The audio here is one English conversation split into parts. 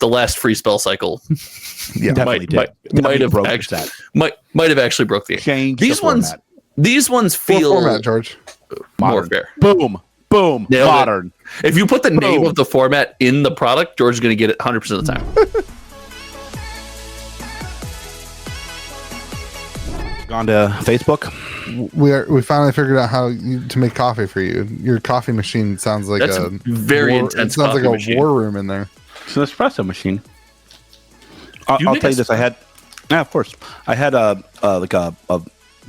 the last free spell cycle. Yeah, might have actually broke the game. These ones feel format, George. More fair. Boom. Nailed Modern. It. If you put the name of the format in the product, George is going to get it 100% of the time. Gone to Facebook. We finally figured out how to make coffee for you. Your coffee machine sounds like That's a very intense. It sounds like a machine. war room in there. It's an espresso machine. I'll tell you this. Of course. I had a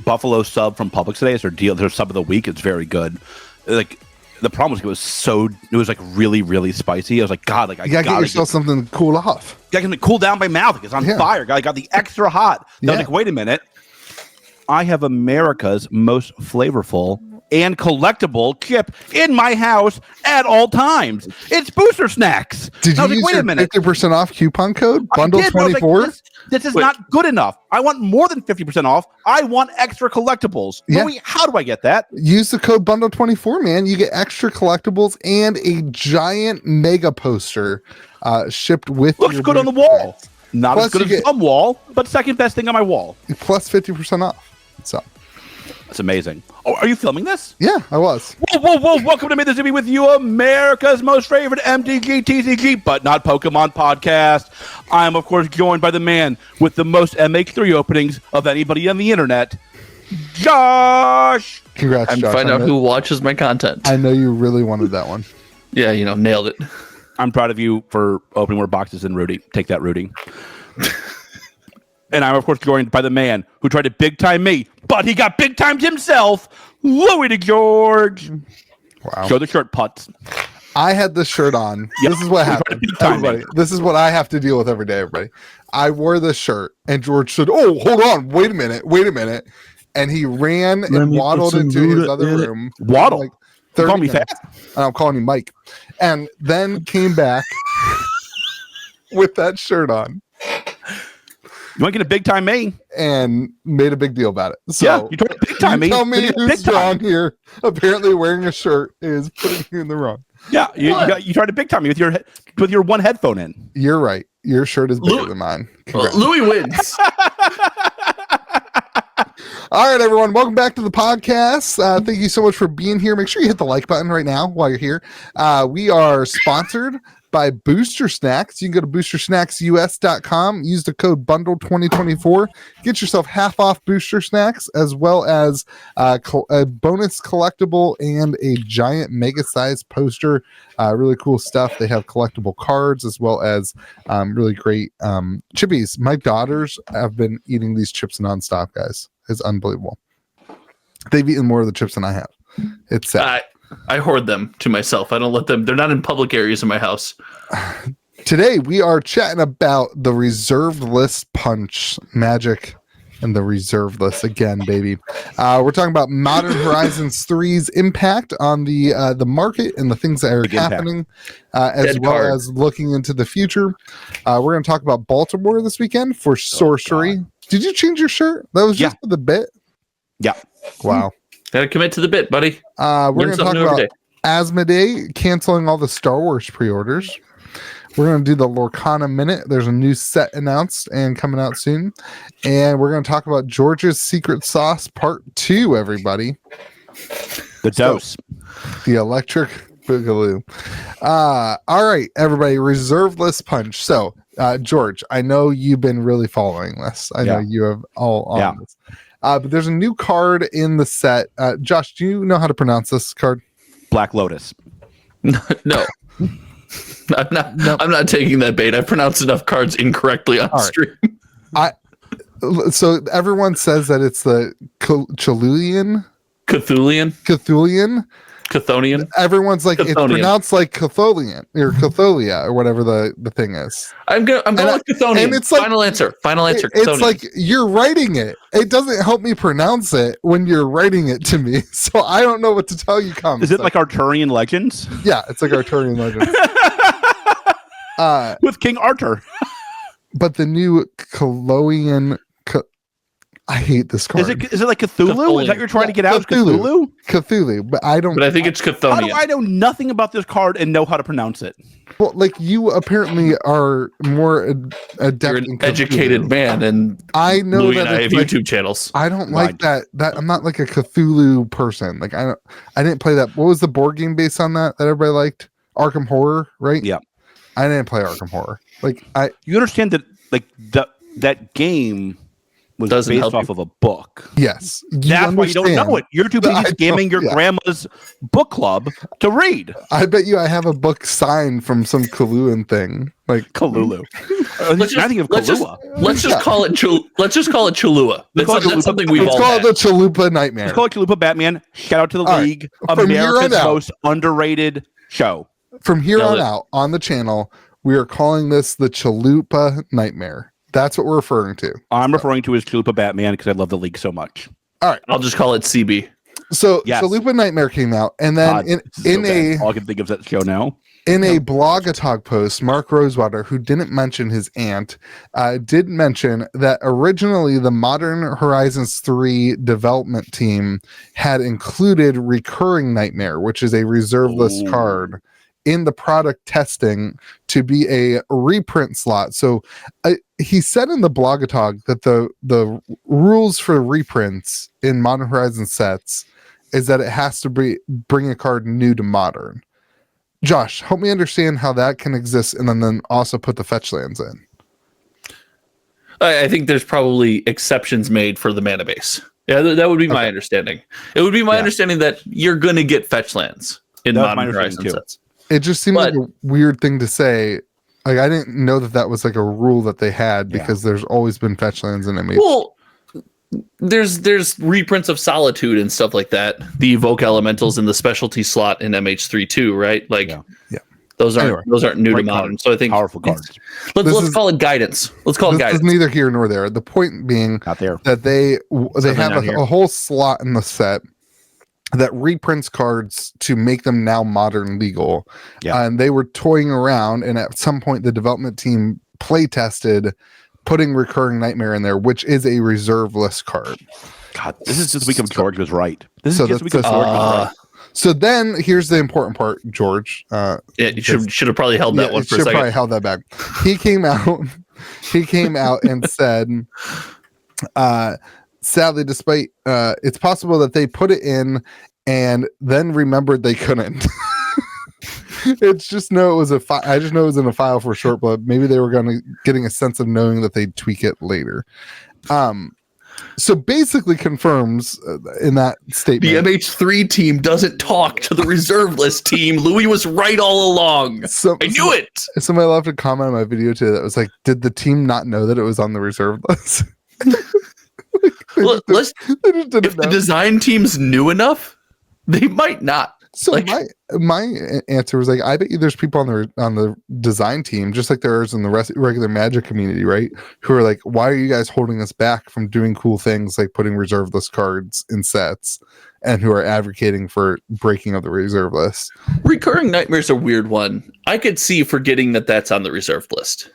buffalo sub from Publix today. It's their sub of the week. It's very good. Like the problem was it was like really, really spicy. I was like, God, like I gotta get yourself something to cool off. I can cool down my mouth. Like, it's on fire. I got the extra hot. I was like, wait a minute. I have America's most flavorful and collectible chip in my house at all times. It's Booster Snacks. Did you use your 50% off coupon code? Bundle 24? Like, this is not good enough. I want more than 50% off. I want extra collectibles. Yeah. Louie, how do I get that? Use the code Bundle 24, man. You get extra collectibles and a giant mega poster shipped with. Looks good on the wall. Not as good as some wall, but second best thing on my wall. Plus 50% off. So that's amazing. Oh, are you filming this? Yeah, I was. Whoa. Welcome to Me with you, America's most favorite MTG TCG, but not Pokemon podcast. I am, of course, joined by the man with the most MH3 openings of anybody on the internet, Josh. Congrats, I'm Josh. find out who watches my content. I know you really wanted that one. Yeah, nailed it. I'm proud of you for opening more boxes than Rudy. Take that, Rudy. And I'm, of course, joined by the man who tried to big-time me, but he got big-timed himself, Louie to George. Wow. Show the shirt, putts. I had this shirt on. Yep. This is what happened. Everybody, this is what I have to deal with every day, everybody. I wore this shirt, and George said, oh, hold on. Wait a minute. And he ran and waddled into his other room. Waddle? Like call me fast. And I'm calling him Mike. And then came back with that shirt on. You want to get a big time me? And made a big deal about it. So yeah, you tried to big time me. Tell me who's John here. Apparently wearing a shirt is putting you in the wrong. Yeah, you tried to big time me with your one headphone in. You're right. Your shirt is bigger than mine. Louie wins. All right, everyone. Welcome back to the podcast. Thank you so much for being here. Make sure you hit the like button right now while you're here. We are sponsored by Booster Snacks. You can go to boostersnacksus.com, use the code BUNDLE2024, get yourself half off Booster Snacks, as well as a bonus collectible and a giant mega size poster. Really cool stuff. They have collectible cards as well as really great chippies. My daughters have been eating these chips nonstop, guys. It's unbelievable. They've eaten more of the chips than I have. It's sad. I hoard them to myself. I don't let them. They're not in public areas in my house. Today we are chatting about the reserved list punch magic and the reserved list again, baby. We're talking about Modern Horizons 3's impact on the market and the things that are happening, as well as looking into the future. We're going to talk about Baltimore this weekend for sorcery. Did you change your shirt? That was just for the bit. Yeah. Wow. Gotta commit to the bit, buddy. We're going to talk about Asmodee canceling all the Star Wars pre-orders. We're going to do the Lorana Minute. There's a new set announced and coming out soon. And we're going to talk about George's Secret Sauce Part 2, everybody. The dose. The electric boogaloo. All right, everybody. Reserve list punch. So, George, I know you've been really following this. I know you have all on this. But there's a new card in the set. Josh, do you know how to pronounce this card? Black Lotus. No. I'm not taking that bait. I've pronounced enough cards incorrectly on stream. So everyone says that it's the Cthulhian. Everyone's like, it's pronounced like Cthulhian or Ctholia or whatever the thing is. I'm going with Chthonian. And it's like, final answer. Chthonian. It's like you're writing it. It doesn't help me pronounce it when you're writing it to me. So I don't know what to tell you. Is it like Arturian Legends? Yeah, it's like Arturian Legends. With King Arthur. But the new Cthulhian, I hate this card. Is it like Cthulhu? Is that you're trying to get out? Cthulhu. Cthulhu, but I don't. But I think it's Chthonian. How do I know nothing about this card and know how to pronounce it? Well, like you apparently are more adept. You're an educated man, and I know Louie that and I have like, YouTube channels. I don't like that. I'm not like a Cthulhu person. Like I didn't play that. What was the board game based on that everybody liked? Arkham Horror, right? Yeah. I didn't play Arkham Horror. Like you understand that like that game was based off of a book. Yes. That's why you don't know it. You're too busy scamming your grandma's book club to read. I bet you I have a book signed from some Kaluan thing. Like Kalulu. Let's just call it Cholula. That's something we've all called had. the Chalupa Nightmare. It's called Chalupa Batman. Shout out to the league. America's most underrated show. From here on out on the channel, we are calling this the Chalupa Nightmare. That's what we're referring to. I'm referring to as Chalupa Batman because I love the league so much. All right. I'll just call it CB. So Chalupa Nightmare came out, and then all I can think of that show now. In a Blogatog post, Mark Rosewater, who didn't mention his aunt, did mention that originally the Modern Horizons 3 development team had included Recurring Nightmare, which is a reserve-list card, in the product testing to be a reprint slot. So he said in the Blogatog that the rules for reprints in Modern Horizons sets is that it has to bring a card new to Modern. Josh, help me understand how that can exist and then also put the fetch lands in. I think there's probably exceptions made for the mana base. Yeah, that would be my understanding. It would be my understanding that you're going to get fetch lands in Modern Horizons sets. It just seemed like a weird thing to say. Like I didn't know that was like a rule that they had because there's always been fetch lands in MH. Well, there's reprints of Solitude and stuff like that. The Evoke Elementals in the specialty slot in MH3 too, right? Like those aren't new to Modern. So I think powerful cards. Let's call it guidance. Let's call it guidance. Is neither here nor there. The point being that they have a whole slot in the set that reprints cards to make them now Modern legal. And they were toying around, and at some point the development team play tested putting Recurring Nightmare in there, which is a reserve list card. God, this is just because George was right. This is just because George was right. So then here's the important part, George. You should have probably held that one for a second. Probably held that back. He came out and said, sadly, despite it's possible that they put it in and then remembered they couldn't. It's just it was I just know it was in a file for Short Blood. Maybe they were getting a sense of knowing that they'd tweak it later. So basically confirms in that statement. The MH3 team doesn't talk to the reserve list team. Louie was right all along. I knew it. Somebody left a comment on my video too that was like, did the team not know that it was on the reserve list? If the design team's new enough, they might not. So my answer was like, I bet you there's people on the design team, just like there is in the regular Magic community, right? Who are like, why are you guys holding us back from doing cool things like putting reserve list cards in sets, and who are advocating for breaking of the reserve list? Recurring Nightmare's a weird one. I could see forgetting that that's on the reserved list.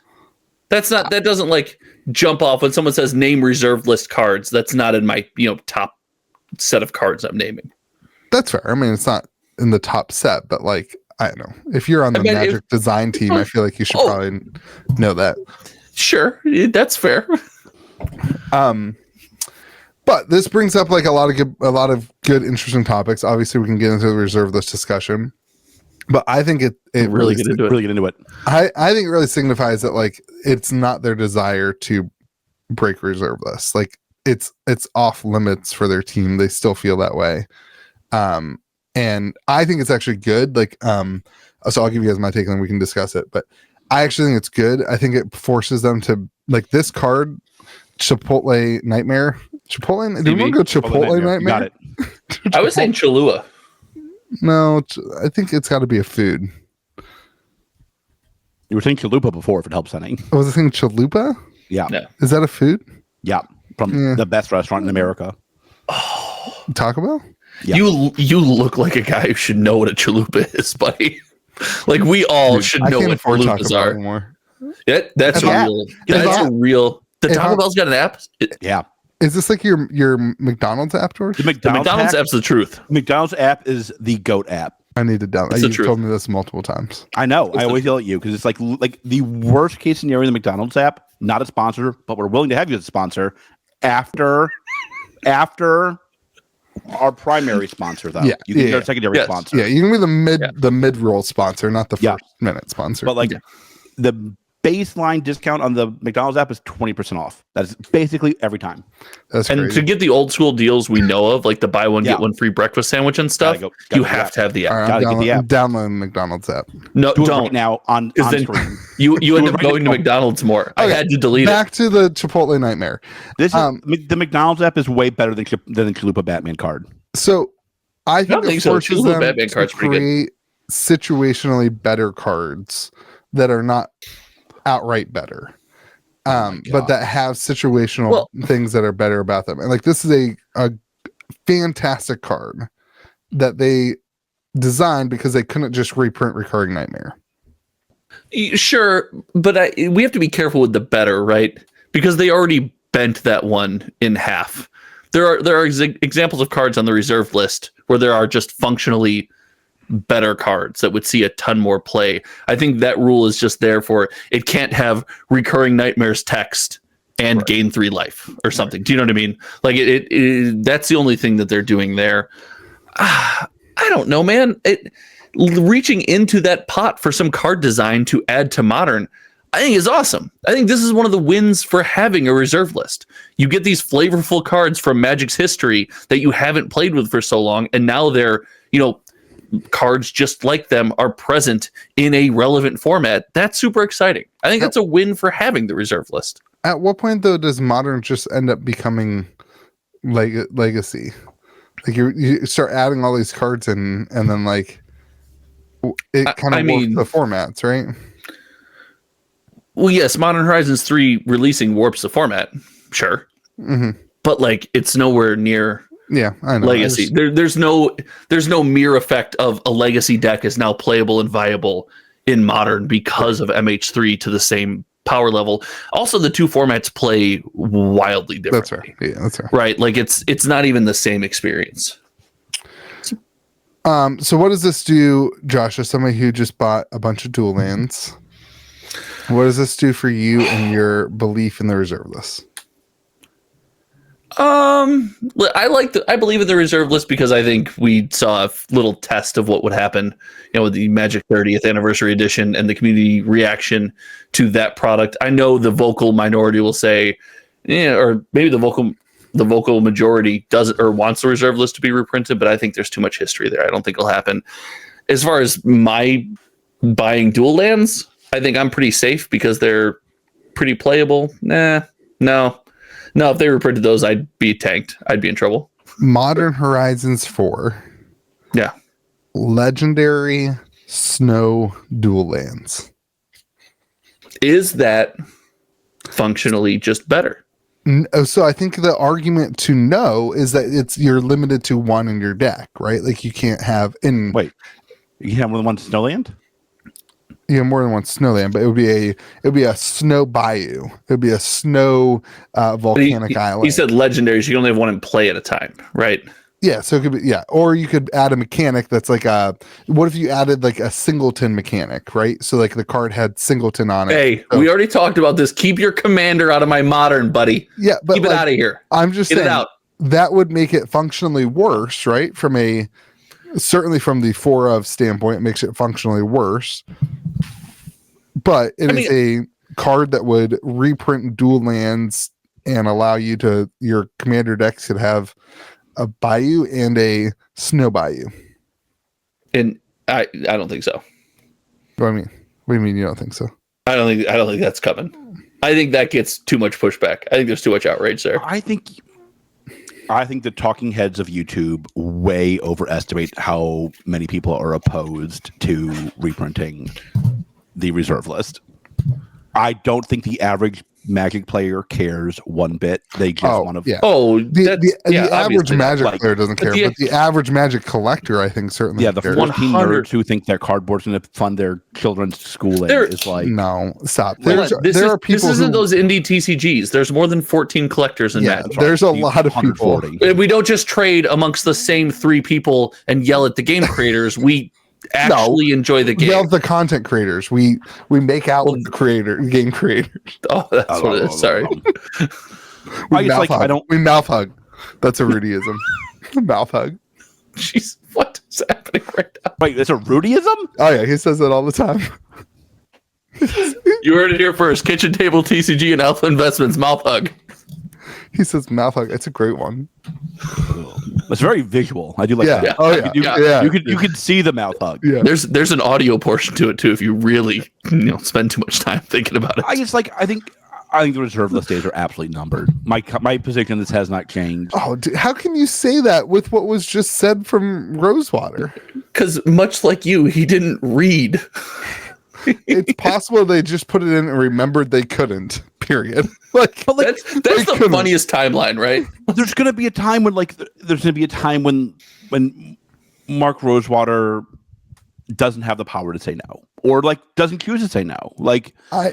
That doesn't like jump off when someone says name reserved list cards. That's not in my top set of cards I'm naming. That's fair. I mean, it's not in the top set, but like, I don't know. If you're on the Magic design team, I feel like you should probably know that. Sure, that's fair. But this brings up like a lot of good, interesting topics. Obviously, we can get into the reserve list discussion, but I think it really get into it. I think it really signifies that like it's not their desire to break reserve lists. Like it's off limits for their team. They still feel that way. And I think it's actually good. Like, so I'll give you guys my take and then we can discuss it, but I actually think it's good. I think it forces them to like this card, Chipotle Nightmare. Chipotle. Do you want to go Chipotle Nightmare? Got it. I was saying Cholula. No, I think it's got to be a food. You were saying Chalupa before, if it helps any. I was saying Chalupa? Yeah. No. Is that a food? Yeah. From the best restaurant in America. Oh. Taco Bell? Yeah. You look like a guy who should know what a chalupa is, buddy. Like we all should know what chalupas are. Anymore. That's a real. The Taco Bell's got an app. Yeah. Is this like your McDonald's app, George? The The McDonald's app's the truth. McDonald's app is the GOAT app. I need to download. It's the You've truth. told me this multiple times. I know. I always yell at you because it's like the worst case scenario in the McDonald's app. Not a sponsor, but we're willing to have you as a sponsor after our primary sponsor, though. Yeah, You can be yeah, our secondary sponsor. Yeah, you can be the mid-roll sponsor, not the first minute sponsor. But like the baseline discount on the McDonald's app is 20% off. That is basically every time. That's And crazy. to get the old school deals we know of, like the buy one get one free breakfast sandwich and stuff, you have to have the app. All right, Gotta get the app. I'm downloading McDonald's app. No, Do it don't right now on then screen. you end it up right going to now. McDonald's more. I Okay, had to delete Back to the Chipotle nightmare. This is the McDonald's app is way better than the Chalupa Batman card. So I think think it so. forces Chalupa them Batman to card's pretty good. create situationally better cards that are not outright better. But that have situational things that are better about them. And like this is a fantastic card that they designed because they couldn't just reprint Recurring Nightmare. Sure, but we have to be careful with the better, right? Because they already bent that one in half. There are examples of cards on the reserve list where there are just functionally better cards that would see a ton more play. I think that rule is just there for it can't have Recurring Nightmares text and gain 3 life or something. Do you know what I mean? Like it that's the only thing that they're doing there. I don't know, man. Reaching into that pot for some card design to add to Modern, I think is awesome. I think this is one of the wins for having a reserve list. You get these flavorful cards from Magic's history that you haven't played with for so long, and now they're, cards just like them are present in a relevant format. That's super exciting. I think that's a win for having the reserve list. At what point though does Modern just end up becoming legacy? Like you start adding all these cards in, and then like it kind of warps the formats, right? Well, yes, Modern Horizons 3 releasing warps the format, sure, but like it's nowhere near. Yeah, I know. Legacy. There's no mirror effect of a legacy deck is now playable and viable in Modern because of MH3 to the same power level. Also, the two formats play wildly differently. That's right. Yeah, that's right. Right, like it's not even the same experience. So what does this do, Josh, as somebody who just bought a bunch of dual lands? What does this do for you and your belief in the reserve list? I believe in the reserve list because I think we saw a little test of what would happen, with the Magic 30th anniversary edition and the community reaction to that product. I know the vocal minority will say, or maybe the vocal majority doesn't or wants the reserve list to be reprinted, but I think there's too much history there. I don't think it'll happen. As far as my buying dual lands, I think I'm pretty safe because they're pretty playable. No, if they reprinted those, I'd be tanked. I'd be in trouble. Modern Horizons 4. Yeah. Legendary Snow dual lands. Is that functionally just better? So I think the argument to no is that you're limited to one in your deck, right? Like you can't have Wait, you can have more than one Snowland? You have more than one snowland, but it would be a snow bayou. It would be a snow volcanic island. He said legendaries. You can only have one in play at a time, right? Yeah, so it could be or you could add a mechanic that's like what if you added like a singleton mechanic, right? So like the card had singleton on it. Hey, so, we already talked about this. Keep your commander out of my Modern, buddy. Yeah, but keep it out of here. I'm just Get saying it out. That would make it functionally worse, right? Certainly from the 4 of standpoint, it makes it functionally worse. But it is a card that would reprint dual lands and allow your commander decks could have a bayou and a snow bayou. And I don't think so. What do you mean you don't think so? I don't think that's coming. I think that gets too much pushback. I think there's too much outrage there. I think the talking heads of YouTube way overestimate how many people are opposed to reprinting the reserve list. I don't think the average Magic player cares one bit. They just want to. Yeah. The average Magic player doesn't care, but but the average Magic collector, I think, certainly. Yeah, the cares. 14 nerds who think their cardboard's going to fund their children's schooling is like, no, stop. There are people. This isn't those indie TCGs. There's more than 14 collectors in Magic. There's a lot of people. We don't just trade amongst the same 3 people and yell at the game creators. We actually enjoy the game. We love the content creators. We make out with the game creators. Oh, that's what it is. Sorry. We mouth hug. That's a Rudyism. Mouth hug. Jeez, what is happening right now? Wait, that's a Rudyism? Oh yeah, he says that all the time. You heard it here first. Kitchen Table TCG and Alpha Investments mouth hug. He says mouth hug. It's a great one. It's very visual. I do like that. Yeah. Oh yeah. You could see the mouth hug. Yeah. There's an audio portion to it too if you really spend too much time thinking about it. I think the reserve list days are absolutely numbered. My position on this has not changed. Oh, dude, how can you say that with what was just said from Rosewater? Because much like you, he didn't read. It's possible they just put it in and remembered they couldn't. Period. That's the funniest timeline, right? There's going to be a time when Mark Rosewater doesn't have the power to say no, or doesn't choose to say no. I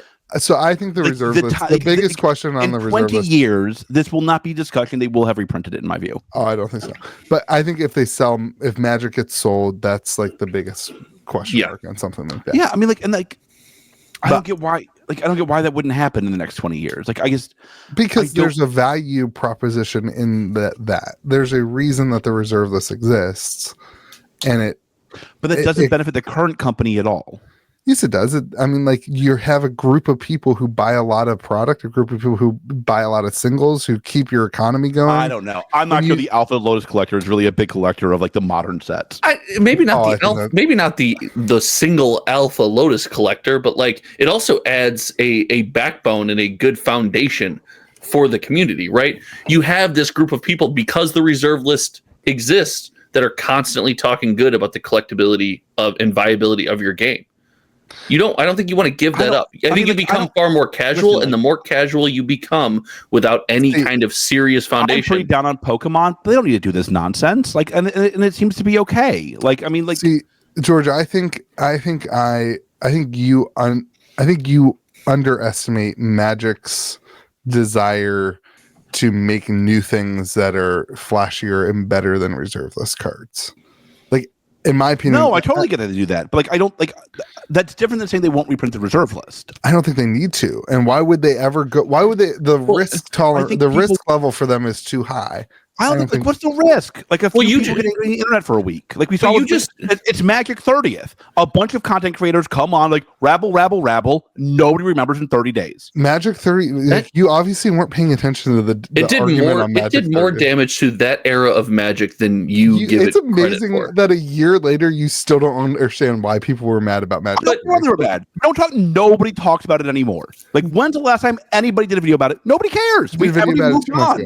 think the reserve list, the biggest question on the reserve list. In 20 years, this will not be discussion. They will have reprinted it, in my view. Oh, I don't think so. But I think if Magic gets sold, that's the biggest question mark on something like that. Yeah, I mean, I don't get why. I don't get why that wouldn't happen in the next 20 years. Because there's a value proposition in that. There's a reason that the reserve list exists, but that doesn't benefit the current company at all. Yes, it does. You have a group of people who buy a lot of product, a group of people who buy a lot of singles, who keep your economy going. I don't know. I'm not sure the Alpha Lotus collector is really a big collector of the modern sets. Maybe not the single Alpha Lotus collector, but it also adds a backbone and a good foundation for the community, right? You have this group of people because the reserve list exists that are constantly talking good about the collectability and viability of your game. I don't think you want to give that up. I think you become far more casual, and the more casual you become without any kind of serious foundation. I'm pretty down on Pokemon. They don't need to do this nonsense. And it seems to be okay. See, George, I think you underestimate Magic's desire to make new things that are flashier and better than reserve list cards. In my opinion, no, I totally get it to do that, but I don't that's different than saying they won't reprint the reserve list. I don't think they need to, and why would they ever go? Why would they? Risk level for them is too high. I don't think what's the risk? A few people getting the internet for a week. We saw it's Magic 30th. A bunch of content creators come on, rabble. Nobody remembers in 30 days. Magic 30. You obviously weren't paying attention to the argument on Magic. It did more damage to that era of Magic than you give it credit for. It's amazing that a year later you still don't understand why people were mad about Magic. But they were mad. Nobody talks about it anymore. When's the last time anybody did a video about it? Nobody cares. Everybody moved on.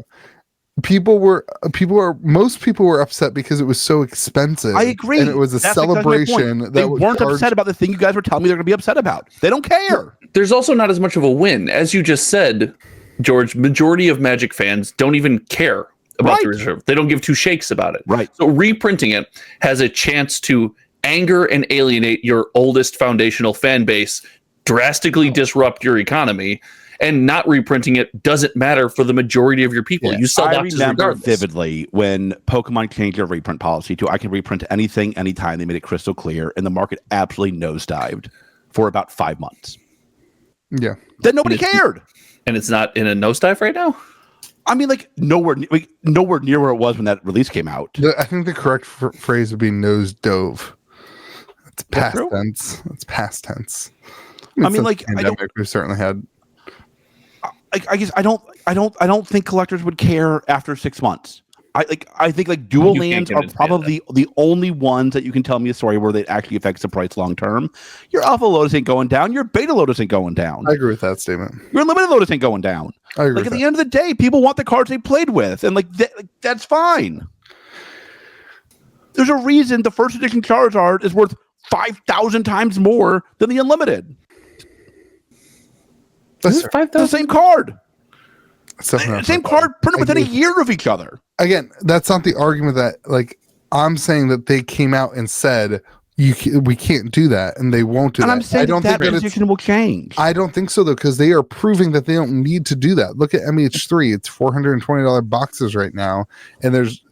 Most people were upset because it was so expensive. I agree. And it was a celebration. They weren't upset about the thing you guys were telling me they're going to be upset about. They don't care. There's also not as much of a win. As you just said, George, majority of Magic fans don't even care about the reserve. They don't give two shakes about it. Right. So reprinting it has a chance to anger and alienate your oldest foundational fan base, drastically disrupt your economy. And not reprinting it doesn't matter for the majority of your people. You sell boxes regardless. Vividly when Pokemon changed their reprint policy to I can reprint anything, anytime. They made it crystal clear, and the market absolutely nosedived for about 5 months. Yeah. Then nobody cared. And it's not in a nosedive right now? Nowhere near where it was when that release came out. I think the correct phrase would be nose dove. It's past tense. It's past tense. We've certainly had. I guess I don't think collectors would care after 6 months. I think dual lands are probably the only ones that you can tell me a story where they actually affects the price long term. Your Alpha Lotus ain't going down. Your Beta Lotus ain't going down. I agree with that statement. Your Limited Lotus ain't going down. I agree. At the end of the day, people want the cards they played with, and that's fine. There's a reason the first edition Charizard is worth 5,000 times more than the Unlimited. Is it 5,000? The same card. Same card printed within a year of each other. Again, that's not the argument that, like, I'm saying that they came out and said we can't do that, and they won't do that. I'm saying I don't think position will change. I don't think so, though, because they are proving that they don't need to do that. Look at MH3; it's $420 boxes right now, and there's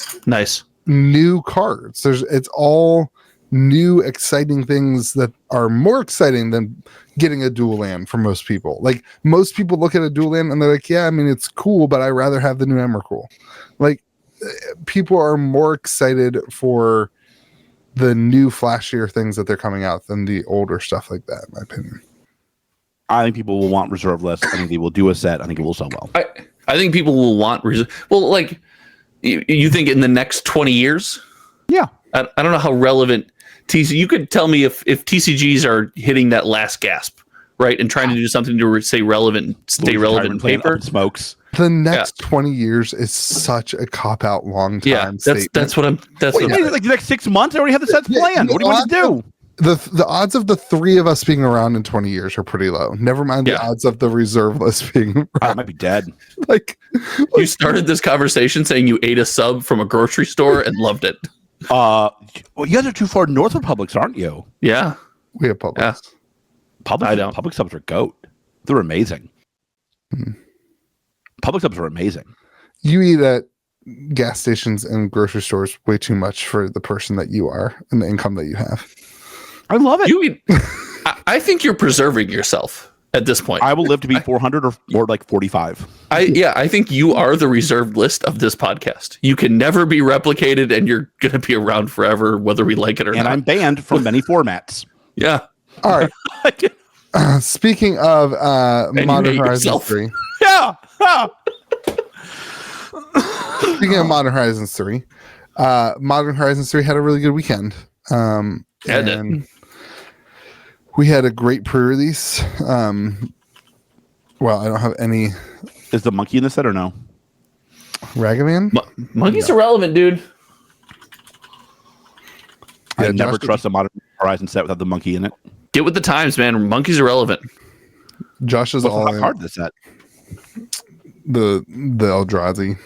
new cards. It's all new, exciting things that are more exciting than getting a dual land for most people. Like, most people look at a dual land and they're like, yeah, I mean, it's cool, but I'd rather have the new Emrakul. Like, people are more excited for the new flashier things that they're coming out than the older stuff like that, in my opinion. I think people will want reserve lists. I think they will do a set. I think it will sell well. I think people will want reserve. Well, like, you think in the next 20 years? Yeah. I don't know how relevant you could tell me if TCGs are hitting that last gasp, right, and trying to do something to stay relevant in paper. Smokes. The next 20 years is such a cop-out long time statement. That's what I'm. Like the next 6 months, I already have the sets planned. What do you want to do? The odds of the three of us being around in 20 years are pretty low. Never mind the odds of the reserve list being around. I might be dead. Like, you started this conversation saying you ate a sub from a grocery store and loved it. Well, you guys are too far north of Publix, aren't you? Yeah, we have Publix. Yeah. Publix subs are goat. They're amazing. Public subs are amazing. You eat at gas stations and grocery stores way too much for the person that you are and the income that you have. I love it. I think you're preserving yourself at this point. I will live to be 400 or like 45. I think you are the reserved list of this podcast. You can never be replicated, and you're going to be around forever, whether we like it or not. And I'm banned from many formats. Yeah. All right. Speaking of Modern Horizons 3. Yeah. Speaking of Modern Horizons 3, Modern Horizons 3 had a really good weekend. And we had a great pre-release. Well, I don't have any. Is the monkey in the set or no? Ragavan? Monkey's irrelevant, dude. I never trust a Modern Horizon set without the monkey in it. Get with the times, man. Monkeys irrelevant. Josh is all in. Hard this set. The Eldrazi.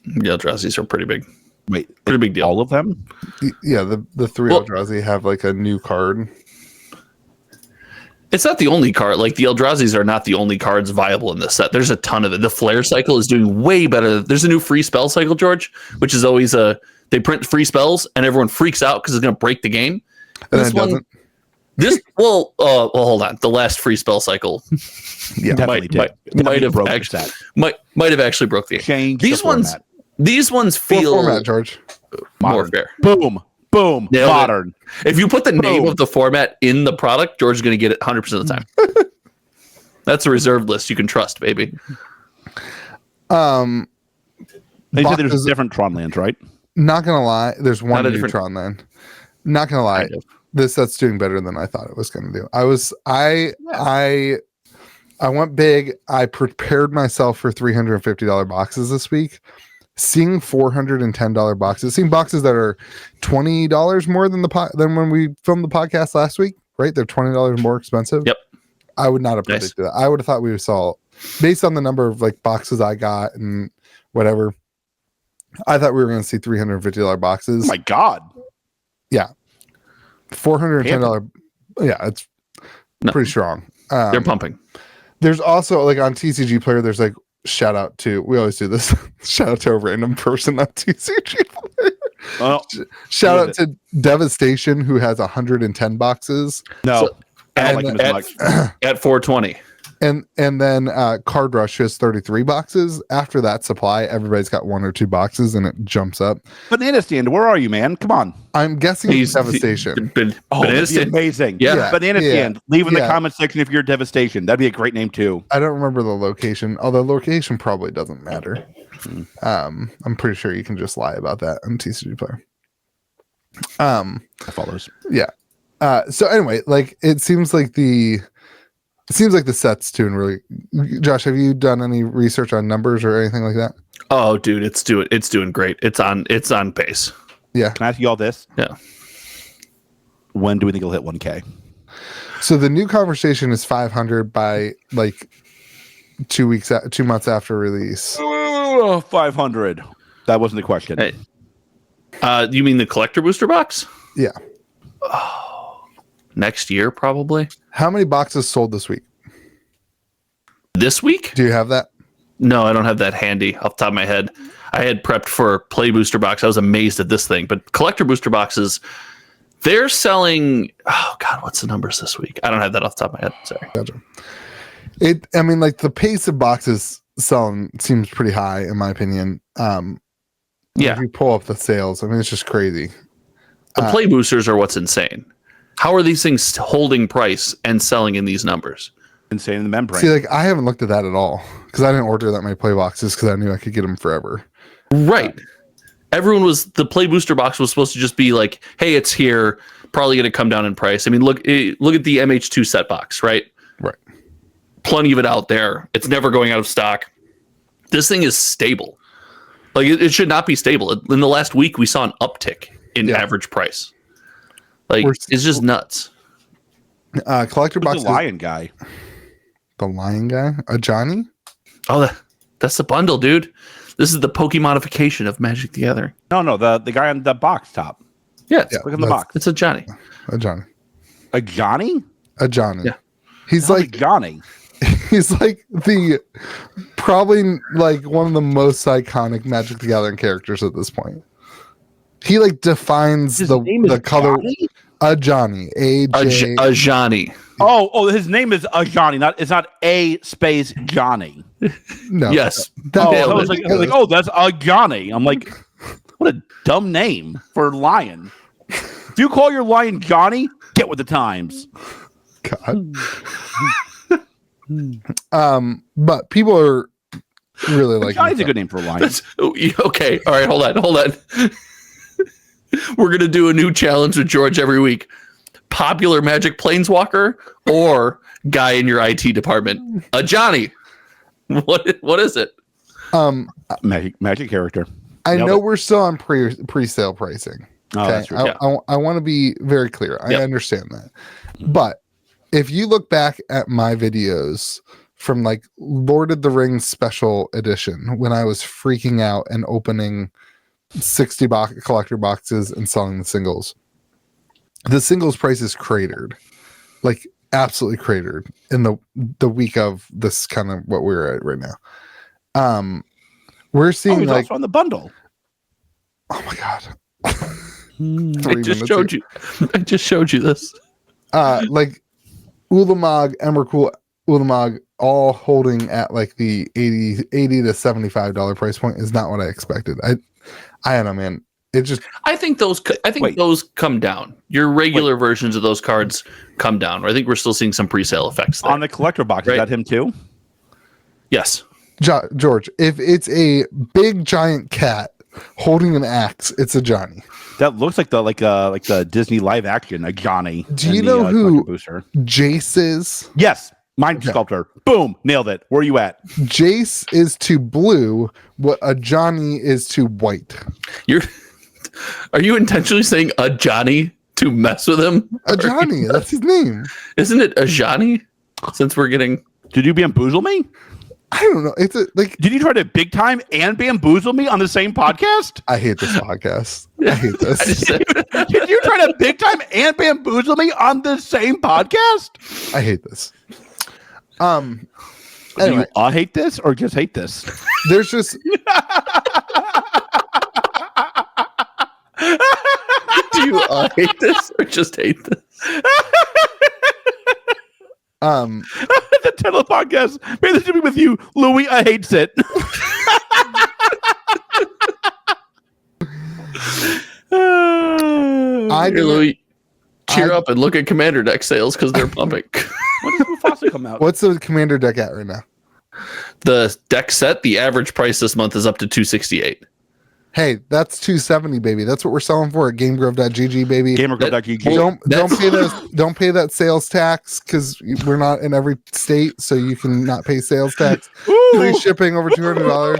The Eldrazi's are pretty big. Wait, pretty big deal. All of them? Yeah, the three Eldrazi have like a new card. It's not the only card. Like, the Eldrazi's are not the only cards viable in this set. There's a ton of it. The Flare cycle is doing way better. There's a new free spell cycle, George, which is always they print free spells and everyone freaks out because it's going to break the game. And this one doesn't. Well, hold on. The last free spell cycle, might have actually broke the game. Change these ones feel format, George. More fair. Boom. Modern. If you put the name of the format in the product, George is going to get it 100% of the time. That's a reserved list you can trust, baby. They said there's different Tron lands, right? Not gonna lie, there's one new Tron land. Not gonna lie, this set's doing better than I thought it was gonna do. I went big. I prepared myself for $350 boxes this week. Seeing $410 boxes, seeing boxes that are $20 more than when we filmed the podcast last week, right? They're $20 more expensive. Yep. I would not have predicted that. I would have thought we would saw, based on the number of like boxes I got and whatever, I thought we were going to see $350 boxes. Oh my God. Yeah. $410. Yeah, it's pretty strong. They're pumping. There's also like on TCG Player, there's like, shout out to, we always do this, shout out to a random person on TCG Player. Well, shout out to Devastation, who has 110 boxes. No, I don't like him as much. At 420. And then Card Rush has 33 boxes. After that supply, everybody's got 1 or 2 boxes, and it jumps up. Banana Stand, where are you, man? Come on. I'm guessing he's Devastation. Banana Stand, amazing. Yeah. Banana Stand. Leave in the comment section if you're Devastation. That'd be a great name too. I don't remember the location, although location probably doesn't matter. I'm pretty sure you can just lie about that on TCG Player. That follows. Yeah. So anyway, like it seems like the set's doing really. Josh, have you done any research on numbers or anything like that? Oh, dude, it's doing great. It's on pace. Yeah. Can I ask you all this? Yeah. When do we think it'll hit 1K? So the new conversation is 500 by like 2 months after release? 500. That wasn't the question. Hey. You mean the collector booster box? Yeah. Oh, next year, probably. How many boxes sold this week? This week? Do you have that? No, I don't have that handy off the top of my head. I had prepped for play booster box. I was amazed at this thing, but collector booster boxes, they're selling. Oh God, what's the numbers this week? I don't have that off the top of my head. Sorry. Gotcha. I mean, like the pace of boxes selling seems pretty high in my opinion. Yeah. If you pull up the sales, I mean, it's just crazy. The play boosters are what's insane. How are these things holding price and selling in these numbers? Insane in the membrane. See, like I haven't looked at that at all because I didn't order that many play boxes because I knew I could get them forever. Right. The play booster box was supposed to just be like, hey, it's here, probably going to come down in price. I mean, look at the MH2 set box, right? Right. Plenty of it out there. It's never going out of stock. This thing is stable. Like it should not be stable. In the last week, we saw an uptick in average price. Like it's just nuts. Collector box. The lion guy. The lion guy? A Johnny? Oh, that's the bundle, dude. This is the Pokemonification of Magic the Gathering. No, the guy on the box top. Yeah, look at the box. It's a Johnny. A Johnny. A Johnny? A Johnny. Yeah. He's Not like a Johnny. He's like probably like one of the most iconic Magic the Gathering characters at this point. He like defines the color. Johnny? A Johnny. A Johnny. Oh, his name is a Johnny. It's not a space Johnny. No. Yes. I was like, oh, that's a Johnny. I'm like, what a dumb name for lion. If you call your lion Johnny, get with the times. God. But people are really like Johnny's a good name for a lion. Okay. All right. Hold on. We're going to do a new challenge with George every week. Popular Magic Planeswalker or guy in your IT department? A Johnny. What is it? Magic character. I know we're still on pre-sale pricing. Oh, okay? that's true. I want to be very clear. I understand that. But if you look back at my videos from like Lord of the Rings special edition, when I was freaking out and opening 60 collector boxes and selling the singles price is cratered, like absolutely cratered in the week of this kind of what we're at right now. We're seeing he's like also on the bundle. Oh my God. I just showed you this. Like Ulamog, Emrakul, Ulamog, all holding at like the $80 to $75 price point is not what I expected. I don't know, man. It just. I think those come down. Your regular versions of those cards come down. I think we're still seeing some pre-sale effects there. On the collector box. Right? Is that him too? Yes. George, if it's a big giant cat holding an axe, it's a Johnny. That looks like the Disney live action, a Johnny. Do you know who Jace is? Yes. Mind sculptor. Boom. Nailed it. Where are you at? Jace is to blue what a Johnny is to white. Are you intentionally saying a Johnny to mess with him? A Johnny, that's his name. Isn't it a Johnny? Since we're getting. Did you bamboozle me? I don't know. It's like. Did you try to big time and bamboozle me on the same podcast? I hate this podcast. I hate this. Did you try to big time and bamboozle me on the same podcast? I hate this. Anyway. Do you hate this or just hate this? There's just. Do you hate this or just hate this? The title of the podcast. Maybe this should be with you, Louie. I hates it. Louie, cheer up and look at Commander deck sales because they're pumping. When does Mufasa come out? What's the Commander deck at right now? The deck set, the average price this month is up to $268. Hey, that's $270, baby. That's what we're selling for at GameGrove.gg, baby. GameGrove.gg. Don't pay that sales tax because we're not in every state, so you can not pay sales tax. Free shipping over $200.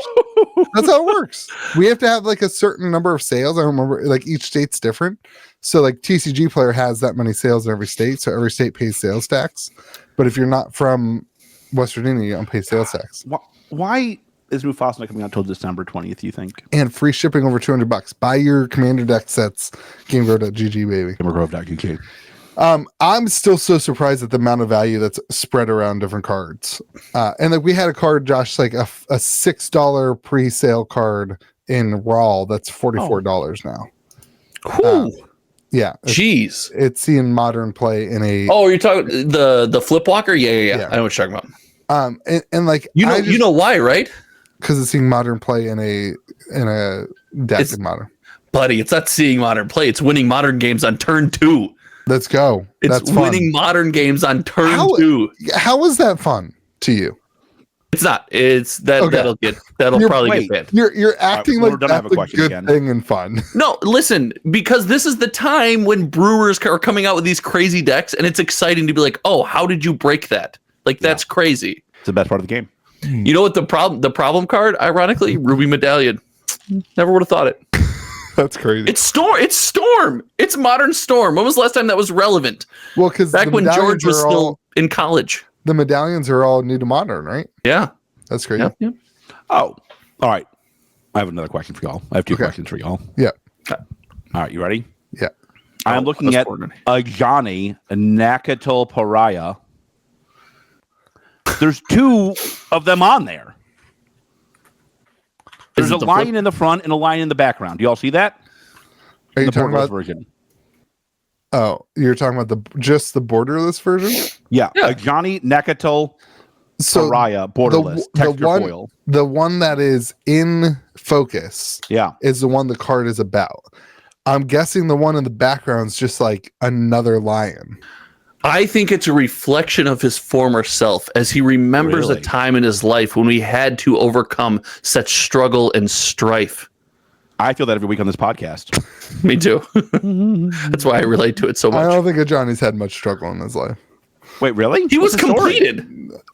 That's how it works. We have to have like a certain number of sales. I remember like each state's different. So like TCG Player has that many sales in every state, so every state pays sales tax. But if you're not from West Virginia, you don't pay sales tax. Why is Mufasa not coming out until December 20th, you think? And free shipping over $200. Buy your Commander deck sets, GameGrow.gg, baby. GameGrow.gg. I'm still so surprised at the amount of value that's spread around different cards. And like we had a card, Josh, like a $6 pre-sale card in Raw that's $44 now. Yeah. Jeez. It's seeing modern play in a... Oh, you're talking the flip walker? Yeah. I know what you're talking about. And like... You know why, right? Because it's seeing modern play in a deck in Modern. Buddy, it's not seeing modern play. It's winning modern games on turn 2. Let's go. It's winning modern games on turn 2. How is that fun to you? It's not. It's that okay. That'll probably get banned. You're acting like that's a good thing and fun. No, listen, because this is the time when brewers are coming out with these crazy decks, and it's exciting to be like, oh, how did you break that? Like that's crazy. It's the best part of the game. You know what the problem card, ironically, Ruby Medallion. Never would have thought it. That's crazy. It's Storm. It's Modern Storm. When was the last time that was relevant? Well, because back when George was still in college. The medallions are all new to Modern, right? Yeah. That's crazy. Yeah. Oh, all right. I have another question for y'all. I have two questions for y'all. Yeah. All right, you ready? Yeah. I'm looking at Johnny Nakatul Pariah. There's 2 of them on there. There's a line in the front and a line in the background. Do y'all see that? Are you talking about version? Oh, you're talking about just the borderless version? Yeah. Johnny Nakatul Pariah borderless texture foil. The one that is in focus is the one the card is about. I'm guessing the one in the background is just like another lion. I think it's a reflection of his former self as he remembers a time in his life when we had to overcome such struggle and strife. I feel that every week on this podcast. Me too. That's why I relate to it so much. I don't think Johnny's had much struggle in his life. Wait, really? He was completed.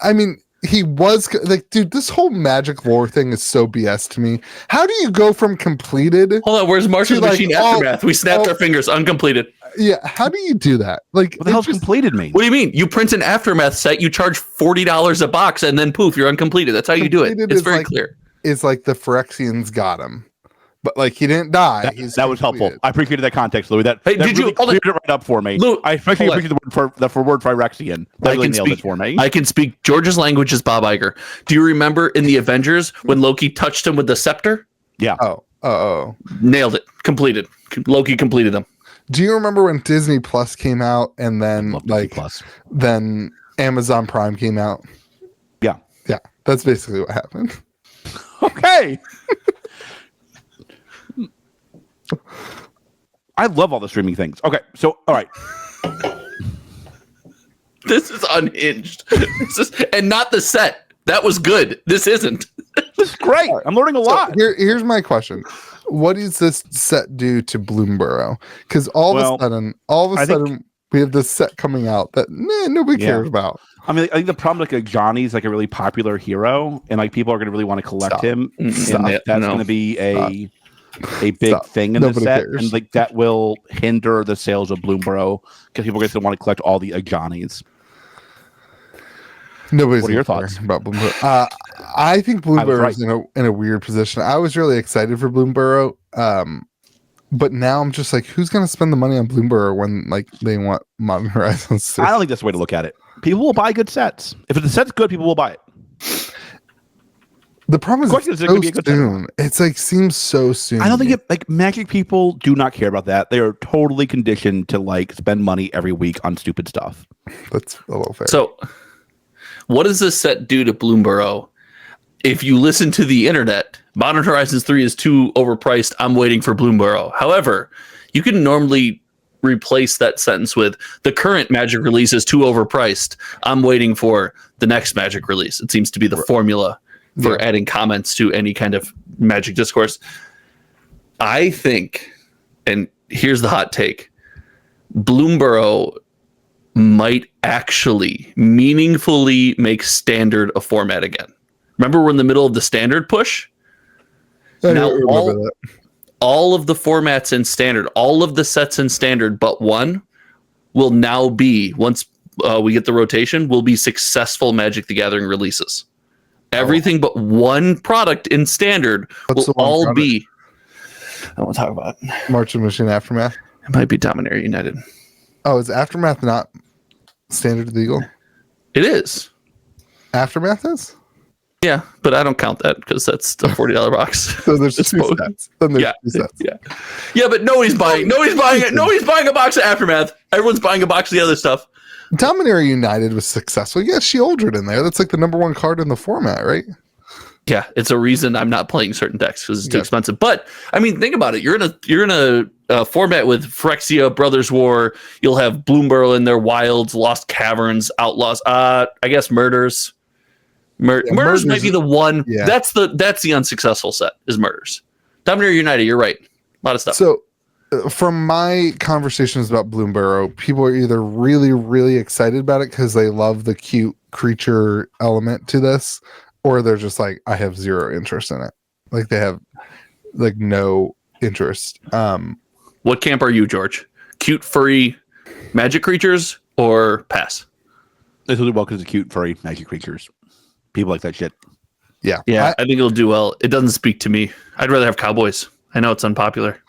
I mean, he was like, dude, this whole magic lore thing is so BS to me. How do you go from completed? Hold on, where's Marshall's Machine Aftermath? We snapped our fingers, uncompleted. Yeah, how do you do that? Like, what the hell's completed mean? What do you mean? You print an Aftermath set, you charge $40 a box, and then poof, you're uncompleted. That's how you do it. It's very clear. It's like the Phyrexians got him. But like he didn't die. That was helpful. I appreciated that context, Louie. That did really you cleared it right up for me? Lou, I especially appreciate the word Phyrexian. That really nailed it for me. I can speak George's language is Bob Iger. Do you remember in the Avengers when Loki touched him with the scepter? Yeah. Oh. Nailed it. Completed. Loki completed them. Do you remember when Disney Plus came out and then then Amazon Prime came out? Yeah. Yeah. That's basically what happened. Okay. I love all the streaming things. Okay, so all right. This is unhinged. And not the set. That was good. This isn't. This is great. I'm learning a lot. Here's my question. What does this set do to Bloomborough? Because all of a sudden we have this set coming out that nobody cares about. I mean, I think the problem like Johnny's like a really popular hero, and like people are going to really want to collect him, and that's going to be a big thing in the set, and like that will hinder the sales of Bloomborough because people are going to want to collect all the Johnnies. Nobody's what are your thoughts about Bloomborough? I think Bloomborough is in a weird position. I was really excited for Bloomborough, but now I'm just like, who's going to spend the money on Bloomborough when like they want Modern Horizons 2? I don't think that's the way to look at it. People will buy good sets. If the set's good, people will buy it. The problem is it's so soon. It's like seems so soon. I don't think like Magic people do not care about that. They are totally conditioned to like spend money every week on stupid stuff. That's a little fair. So, what does this set do to Bloomborough? If you listen to the internet, Modern Horizons 3 is too overpriced. I'm waiting for Bloomborough. However, you can normally replace that sentence with the current Magic release is too overpriced. I'm waiting for the next Magic release. It seems to be the formula for adding comments to any kind of Magic discourse. I think, and here's the hot take, Bloomborough might actually meaningfully make Standard a format again. Remember we're in the middle of the Standard push? Now all of the formats in Standard, all of the sets in Standard but one will now be, once we get the rotation will be successful Magic the Gathering releases. Everything but one product in standard will all be. I don't want to talk about it. March of Machine Aftermath. It might be Dominaria United. Oh, is Aftermath not standard legal? It is. Aftermath is? Yeah, but I don't count that because that's the $40 box. So there's two sets. Then there's two sets. Yeah, but nobody's buying it. Nobody's buying a box of Aftermath. Everyone's buying a box of the other stuff. Dominaria United was successful. You got Shieldred in there. That's like the number one card in the format, right? Yeah, it's a reason I'm not playing certain decks because it's too expensive. But I mean, think about it. You're in a format with Phyrexia, Brothers War. You'll have Bloomburrow in there, Wilds, Lost Caverns, Outlaws. I guess Murders. Murders might be the one. Yeah. That's the unsuccessful set is Murders. Dominaria United. You're right. A lot of stuff. So, from my conversations about Bloomburrow, people are either really, really excited about it because they love the cute creature element to this, or they're just like, I have zero interest in it. Like they have like no interest. What camp are you, George? Cute, furry magic creatures or pass? This will do well because it's cute, furry magic creatures. People like that shit. Yeah. I think it'll do well. It doesn't speak to me. I'd rather have Cowboys. I know it's unpopular.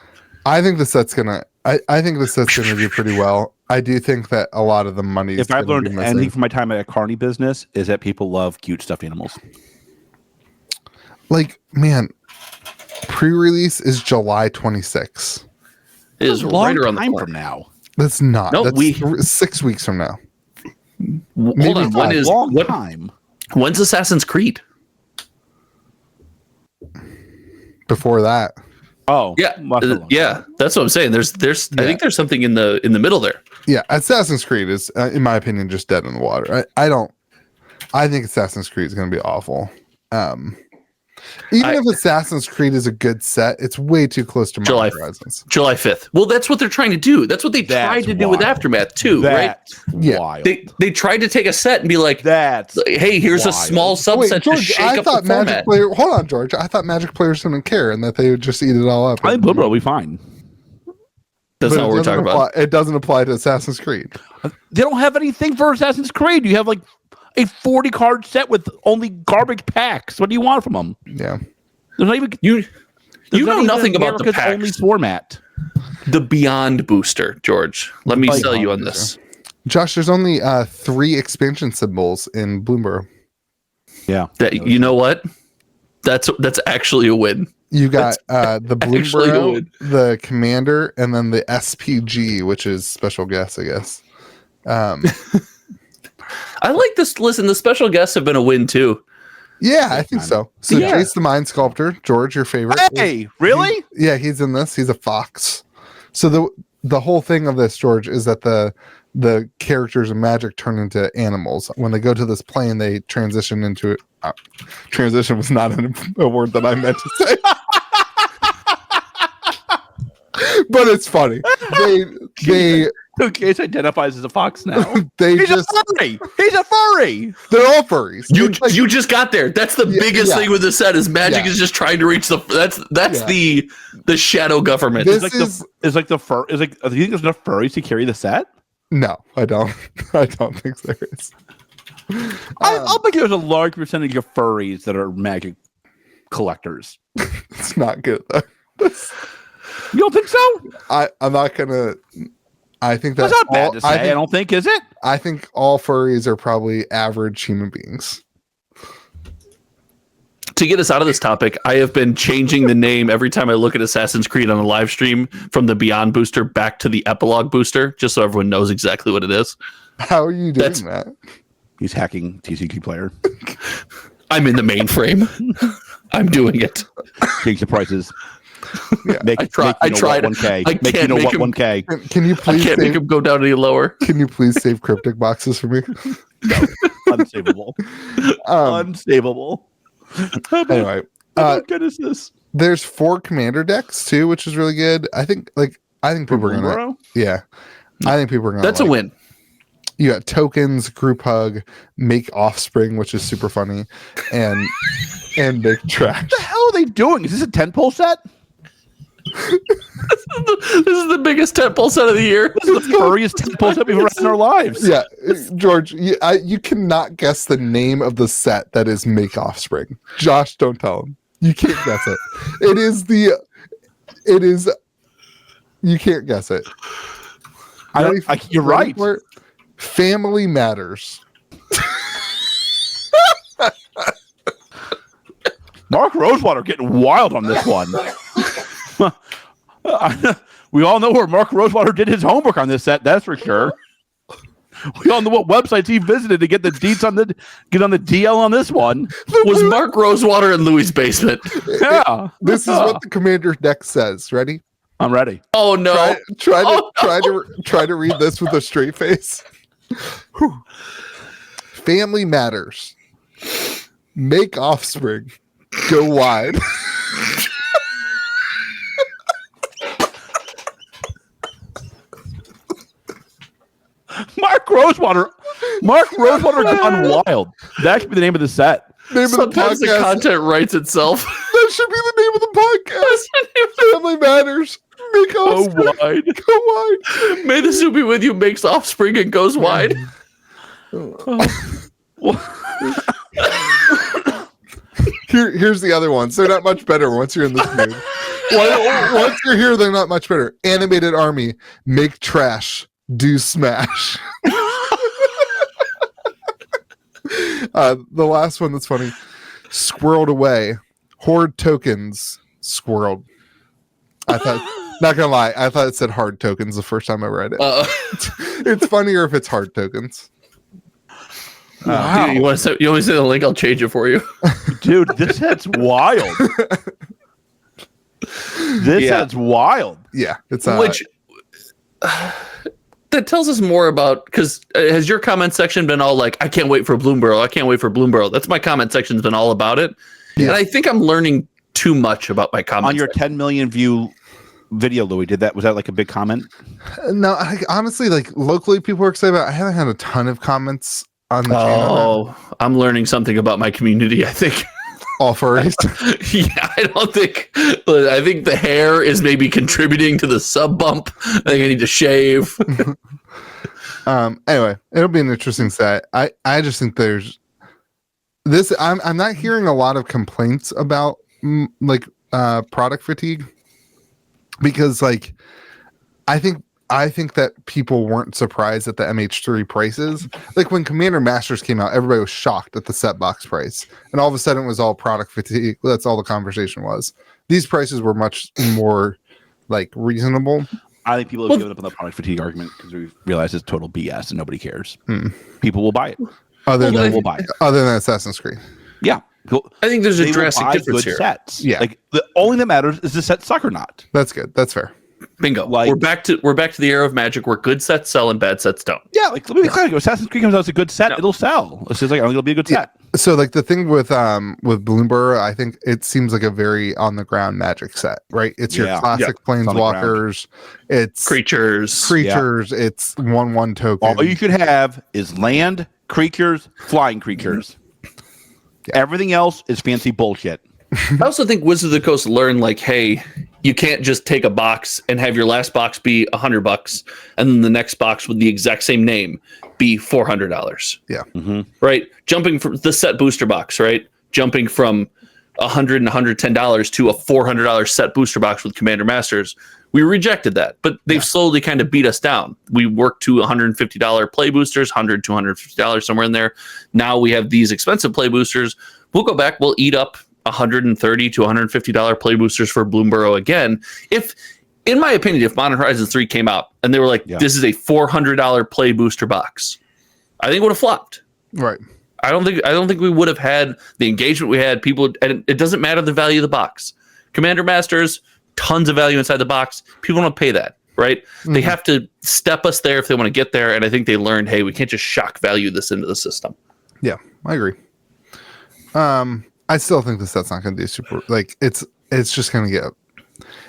I think the set's gonna do pretty well. I do think that a lot of the money. If I've learned anything from my time at a carny business, is that people love cute stuffed animals. Like, man, pre-release is July 26th. It is right around the corner from now. That's not. No, that's 6 weeks from now. Hold on. What time? When's Assassin's Creed? Before that. Oh, yeah. That's what I'm saying. There's. I think there's something in the middle there. Yeah, Assassin's Creed is, in my opinion, just dead in the water. I think Assassin's Creed is going to be awful. Even if Assassin's Creed is a good set, it's way too close to Modern Horizons. July 5th. Well, that's what they're trying to do. That's what they tried to do with Aftermath too, right? Wild. They tried to take a set and be like, hey, here's a small subset. Wait, George, to shake up the format. Hold on, George. I thought Magic players didn't care and that they would just eat it all up. I think Bloomburrow will be fine. That's not what we're talking about. It doesn't apply to Assassin's Creed. They don't have anything for Assassin's Creed. You have like a 40 card set with only garbage packs. What do you want from them? Yeah. There's not even you know nothing about the packs. Only format. The Beyond booster, George. Let me sell you on this. Josh, there's only 3 expansion symbols in Bloomburrow. Yeah. You know what? That's actually a win. You got the Bloomburrow, the Commander, and then the SPG, which is special guest, I guess. I like this. Listen, the special guests have been a win too. Yeah, I think so. So Jace the Mind Sculptor, George, your favorite. Hey, really? He's in this. He's a fox. So the whole thing of this, George, is that the characters in Magic turn into animals. When they go to this plane, they transition into it. Transition was not a word that I meant to say. But it's funny. They Case identifies as a fox now. He's a furry. He's a furry. They're all furries. You just got there. That's the biggest thing with this set is Magic is just trying to reach that's the shadow government. This do you think there's enough furries to carry the set? No, I don't. I don't think there is. I'll bet there's a large percentage of furries that are Magic collectors. It's not good though. You don't think so? I'm not gonna. I think that's not bad to say. I don't think, is it? I think all furries are probably average human beings. To get us out of this topic, I have been changing the name every time I look at Assassin's Creed on a live stream from the Beyond booster back to the Epilogue booster, just so everyone knows exactly what it is. How are you doing that? He's hacking TCG player. I'm in the mainframe. I'm doing it. Change the prices. Yeah. I tried. 1K. I can't make him 1K. Can you please? I can't make him go down any lower. Can you please save cryptic boxes for me? No, unsavable. Unsavable. Anyway, how good is this? There's 4 commander decks too, which is really good. I think people are gonna. Yeah, I think people are gonna. That's a win. You got tokens, group hug, make offspring, which is super funny, and make trash. What the hell are they doing? Is this a 10-pole set? This is the biggest tentpole set of the year. This is the furriest tentpole set we've ever had in our lives. Yeah, George, you cannot guess the name of the set that is Make Offspring. Josh, don't tell him. You can't guess it. You can't guess it. You're right. Family Matters. Mark Rosewater getting wild on this one. We all know where Mark Rosewater did his homework on this set. That's for sure. We all know what websites he visited to get the deets on the DL on this one. Was Mark Rosewater in Louie's basement? Yeah. This is what the commander deck says. Ready? I'm ready. Oh no! Try to read this with a straight face. Family Matters. Make Offspring. Go wide. Mark Rosewater gone wild. That should be the name of the set. Sometimes the content writes itself. That should be the name of the podcast. Family Matters. Make Offspring. Go wide. Go wide. May the soup be with you makes offspring and goes wide. Here's the other ones. They're not much better once you're in this mood. Once you're here, they're not much better. Animated Army. Make trash. Do smash. The last one that's funny. Squirreled away. Hoard tokens. Squirreled. I thought, not gonna lie, I thought it said hard tokens the first time I read it. It's funnier if it's hard tokens. Wow. Dude, you want to say the link? I'll change it for you. Dude, this set's wild. Set's wild. Yeah, it's which that tells us more about, because has your comment section been all like, I can't wait for Bloomborough, I can't wait for Bloomborough. That's my comment section's been all about it. Yeah. And I think I'm learning too much about my comments. On your 10 million view video, Louie, was that like a big comment? No, honestly, like locally people were excited about it. I haven't had a ton of comments on the channel. Oh, I'm learning something about my community, I think. All furries. Yeah, I think the hair is maybe contributing to the sub bump. I think I need to shave. Anyway, it'll be an interesting set. I just think there's this. I'm not hearing a lot of complaints about product fatigue, because like I think that people weren't surprised at the MH3 prices. Like when Commander Masters came out, everybody was shocked at the set box price, and all of a sudden it was all product fatigue. That's all the conversation was. These prices were much more like reasonable. I think people have given up on the product fatigue argument because we've realized it's total BS and nobody cares. People will buy it. Other than Assassin's Creed. Yeah. I think there's a drastic difference here. Sets. Yeah. Like the only thing that matters is the set suck or not. That's good. That's fair. Bingo. Like, we're back to the era of Magic where good sets sell and bad sets don't. Yeah, like let me be clear. If Assassin's Creed comes out as a good set, it'll sell. It's just like I think it'll be a good set. So like the thing with Bloomborough, I think it seems like a very on the ground Magic set, right? It's your classic planeswalkers, it's creatures, it's 1/1 token. All you should have is land, creatures, flying creatures. Everything else is fancy bullshit. I also think Wizards of the Coast learned, like, hey, you can't just take a box and have your last box be $100 and then the next box with the exact same name be $400. Yeah. Right. Jumping from the set booster box, right? Jumping from $100 and $110 to a $400 set booster box with Commander Masters. We rejected that, but they've slowly kind of beat us down. We worked to $150 play boosters, $100 to $150 somewhere in there. Now we have these expensive play boosters. We'll go back. We'll eat up $130 to $150 play boosters for Bloomborough again. If, in my opinion, if Modern Horizons 3 came out and they were like, this is a $400 play booster box, I think it would have flopped. Right. I don't think we would have had the engagement we had. People, and it doesn't matter the value of the box. Commander Masters, tons of value inside the box. People don't pay that, right? They have to step us there if they want to get there. And I think they learned, hey, we can't just shock value this into the system. Yeah, I agree. I still think the set's not going to do super. Like it's just going to get.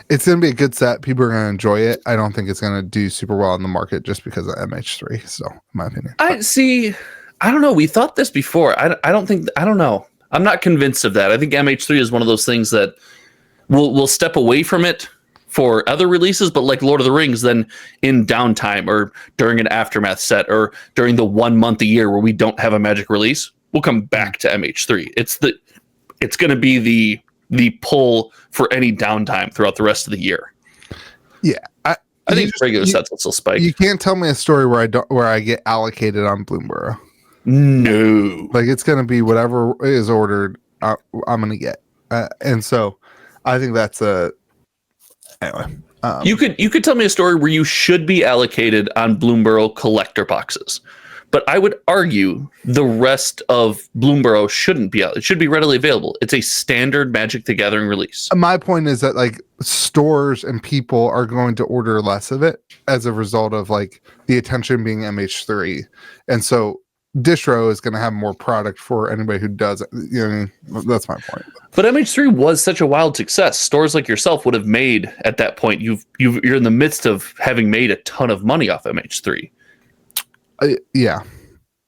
It's going to be a good set. People are going to enjoy it. I don't think it's going to do super well in the market just because of MH3. So, in my opinion, I don't know. We thought this before. I don't know. I'm not convinced of that. I think MH3 is one of those things that we'll step away from it for other releases, but like Lord of the Rings, then in downtime or during an aftermath set or during the 1 month a year where we don't have a Magic release, we'll come back to MH3. It's going to be the pull for any downtime throughout the rest of the year. Yeah, I think regular sets will still spike. You can't tell me a story where I get allocated on Bloomburrow. No, like it's going to be whatever is ordered. I'm going to get, and so I think that's anyway. You could tell me a story where you should be allocated on Bloomburrow collector boxes, but I would argue the rest of Bloomburrow shouldn't be out. It should be readily available. It's a standard Magic the Gathering release. My point is that like stores and people are going to order less of it as a result of like the attention being MH3, and so distro is going to have more product for anybody who does it. You know what I mean? That's my point. But MH3 was such a wild success. Stores like yourself would have made at that point. You're in the midst of having made a ton of money off MH3. Yeah.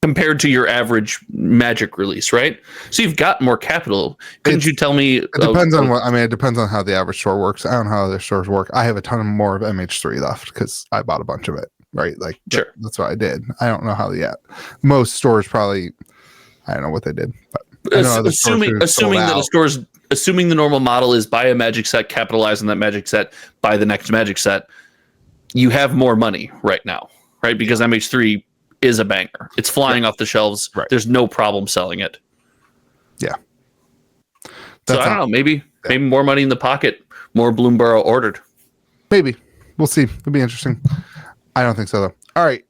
Compared to your average Magic release, right? So you've got more capital. Couldn't you tell me? It depends on what. I mean, it depends on how the average store works. I don't know how other stores work. I have a ton more of MH3 left because I bought a bunch of it. Right, like sure. That's what I did. I don't know how yet. Most stores probably, I don't know what they did, but assuming the normal model is buy a Magic set, capitalize on that Magic set, buy the next Magic set, you have more money right now, right? Because MH3 is a banger. It's flying off the shelves. Right. There's no problem selling it. Yeah. So I don't know. Maybe more money in the pocket, more Bloomburrow ordered. Maybe we'll see. It'll be interesting. I don't think so, though. All right,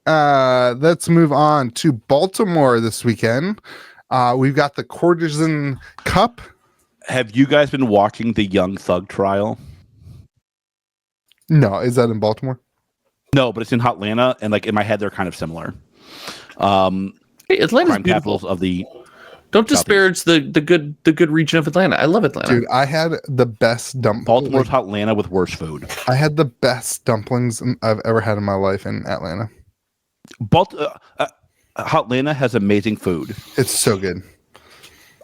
let's move on to Baltimore this weekend. We've got the Courtesan Cup. Have you guys been watching the Young Thug trial? No, is that in Baltimore? No, but it's in Atlanta, and like in my head, they're kind of similar. Hey, Atlanta's beautiful. Capitals of the. Don't disparage the good region of Atlanta. I love Atlanta. Dude, I had the best dumplings. Baltimore's Atlanta with worse food. I had the best dumplings I've ever had in my life in Atlanta. Atlanta has amazing food. It's so good.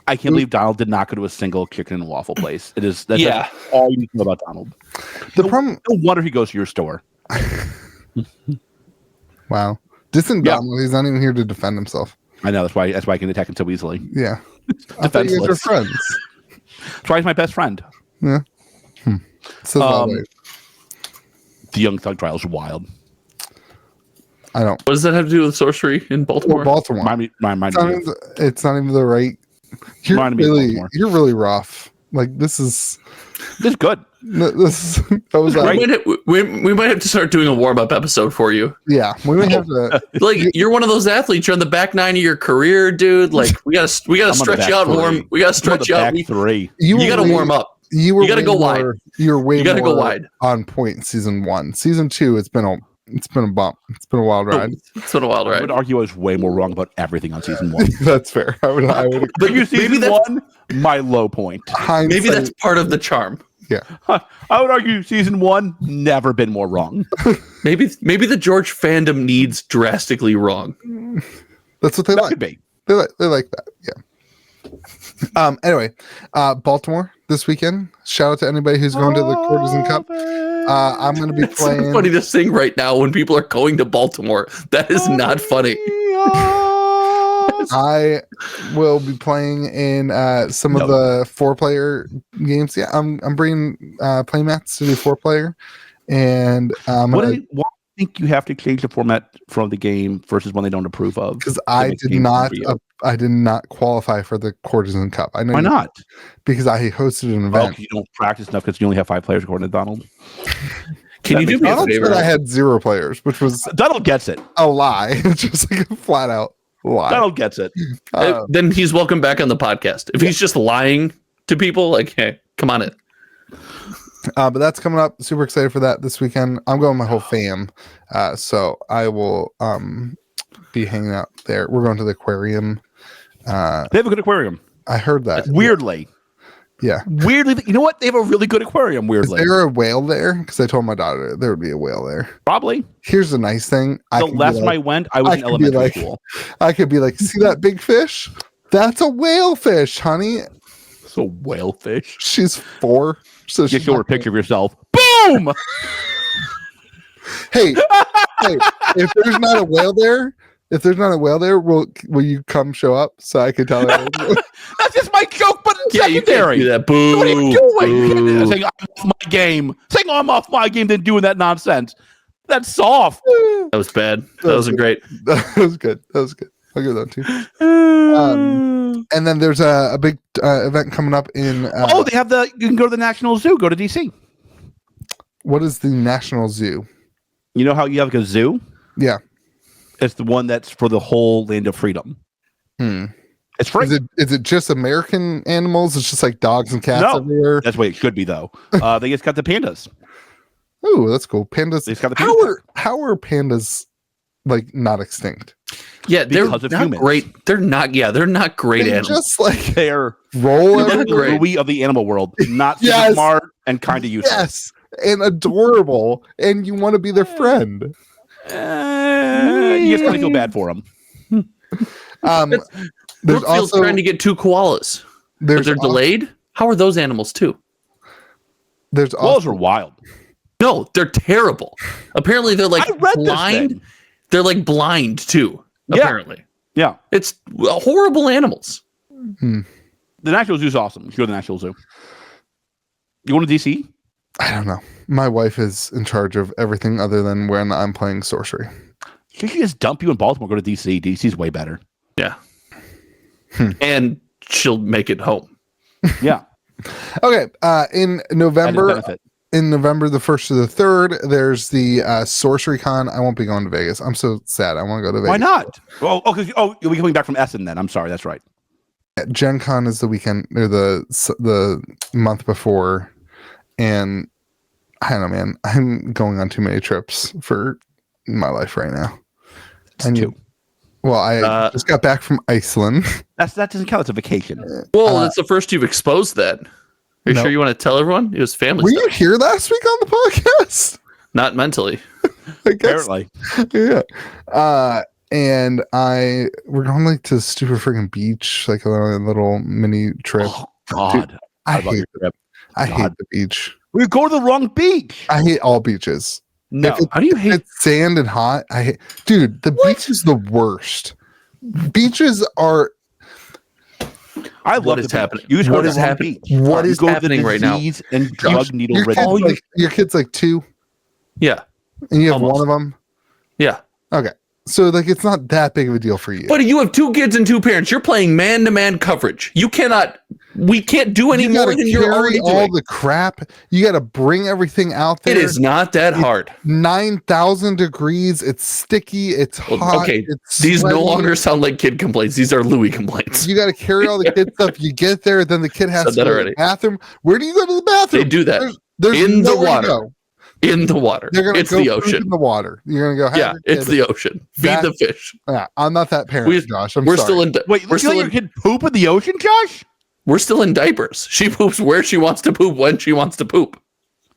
I can't believe Donald did not go to a single chicken and waffle place. That's all you need to know about Donald. Problem. No wonder he goes to your store. Wow. Distant Donald, he's not even here to defend himself. I know, that's why I can attack him so easily. Yeah. I thought you guys were friends. That's why he's my best friend. Yeah. So the Young Thug trial is wild. I don't. What does that have to do with sorcery in Baltimore? Well, Baltimore. It's not even the right. You're really rough. Like this is good. We might have to start doing a warm-up episode for you. Yeah, we might have to. Like you're one of those athletes. You're on the back 9 of your career, dude. Like we gotta stretch you out warm. We gotta stretch you out. You gotta warm up. You gotta go wide. You're way. You gotta go wide on point in season 1. Season 2, it's been a bump. It's been a wild ride. It's been a wild ride. I would argue I was way more wrong about everything on season 1. That's fair. I would. But season 1, my low point. Maybe that's part of the charm. Yeah, I would argue season 1 never been more wrong. maybe the George fandom needs drastically wrong. That's what they like. Could be. They like that. Yeah. Anyway, Baltimore this weekend. Shout out to anybody who's going to the Courtesan Cup. I'm going to be playing. It's so funny to sing right now when people are going to Baltimore. That is not funny. I will be playing in some of the 4-player games. Yeah, I'm bringing playmats to do 4-player, and why do you think you have to change the format from the game versus one they don't approve of? Because I did not qualify for the Courtesan Cup. I know. Why not? Because I hosted an event. You don't practice enough because you only have 5 players according to Donald. Can you do me a favor? I had 0 players, which was Donald gets it. A lie. Just like a flat out lie. Donald gets it. Then he's welcome back on the podcast. If he's just lying to people, like, hey, come on in. But that's coming up. Super excited for that this weekend. I'm going with my whole fam. So I will be hanging out there. We're going to the aquarium. They have a good aquarium. I heard that. Weirdly. Yeah. Weirdly. You know what? They have a really good aquarium, weirdly. Is there a whale there? Because I told my daughter there would be a whale there. Probably. Here's the nice thing. The last time I went, I was in elementary school. I could be like, see that big fish? That's a whale fish, honey. It's a whale fish. She's 4. So you show her a picture of yourself. Boom! Boom! Hey, if there's not a whale there, will you come show up so I can tell her? That's just my joke, but it's Yeah, you can't secondary. do that. Boo. What are you doing? Boo. Saying I'm off my game. Saying I'm off my game, then doing that nonsense. That's soft. That was bad. That wasn't great. That was good. I'll give that to you. And then there's a big event coming up in. They have you can go to the National Zoo. Go to DC. What is the National Zoo? You know how you have like a zoo? Yeah. It's the one that's for the whole land of freedom. It's free. Is it just American animals? It's just like dogs and cats everywhere? That's the way it should be, though. They just got the pandas. Oh, that's cool. Pandas. They just got the pandas. How are pandas like not extinct? Yeah, they're Because of not humans. great. They're not. Yeah, they're not great They animals. just like They're roll the everywhere. Louie of the animal world. Not super Yes. smart and kind of useless. Yes, and adorable, and you want to be their friend. You just kind of feel bad for them. There's Brookfield's also trying to get 2 koalas. But there's they're delayed. How are those animals too? there's Those also are wild. No, they're terrible. Apparently, they're like I read this blind. thing. They're like blind too. Yeah. Apparently, Yeah. it's horrible animals. The National Zoo is awesome. You go to the National Zoo. You want to DC? I don't know. My wife is in charge of everything other than when I'm playing sorcery. She should just dump you in Baltimore. Go to DC. DC's way better. Yeah, and she'll make it home. Yeah. Okay, in Added November, benefit. the 1st to the 3rd, there's the Sorcery Con. I won't be going to Vegas. I'm so sad. I want to go to Vegas. Why not? You'll be coming back from Essen then. I'm sorry. That's right. Gen Con is the weekend or the month before, and I don't know, man. I'm going on too many trips for my life right now. It's 2. Well, I just got back from Iceland. That doesn't count. It's a vacation. Well, that's the first you've exposed that. Are you No. sure you want to tell everyone? It was family Were stuff. you here last week on the podcast? Not mentally. I guess. Apparently. Yeah. And we're going like to stupid freaking beach, like a little mini trip. Oh, God. I love hate your trip. I hate God. the beach. We go to the wrong beach. I hate all beaches. No. How do you hate? It's sand and hot. Dude, the beach is the worst. Beaches are I love What is the beach. happening? You just What go to is the wrong happening? beach. What You is go to the happening right now? disease and drug needle your ridden. kid's like 2 Yeah, and you have Almost. one of them. yeah. Okay. So like it's not that big of a deal for you. But you have 2 kids and 2 parents. You're playing man-to-man coverage. You cannot. We can't do any you more gotta than you're carry already all doing. the crap. You got to bring everything out there. It is not that hard. 9,000 degrees. It's sticky. It's Well, hot. okay, It's these no sweaty. longer sound like kid complaints. These are Louie complaints. You got to carry all the kid stuff. You get there, then the kid has Said to that go to already. the bathroom. Where do you go to the bathroom? They do that There's in the nowhere to water. go. In the water. They're gonna It's go the poop ocean. in the water. You're gonna go. Have Yeah, your it's kid- the ocean. Feed That- the fish. Yeah, I'm not that parent, We- Josh. I'm We're sorry. still in. Wait, we're you let your kid poop in the ocean, Josh? We're still in diapers. She poops where she wants to poop when she wants to poop.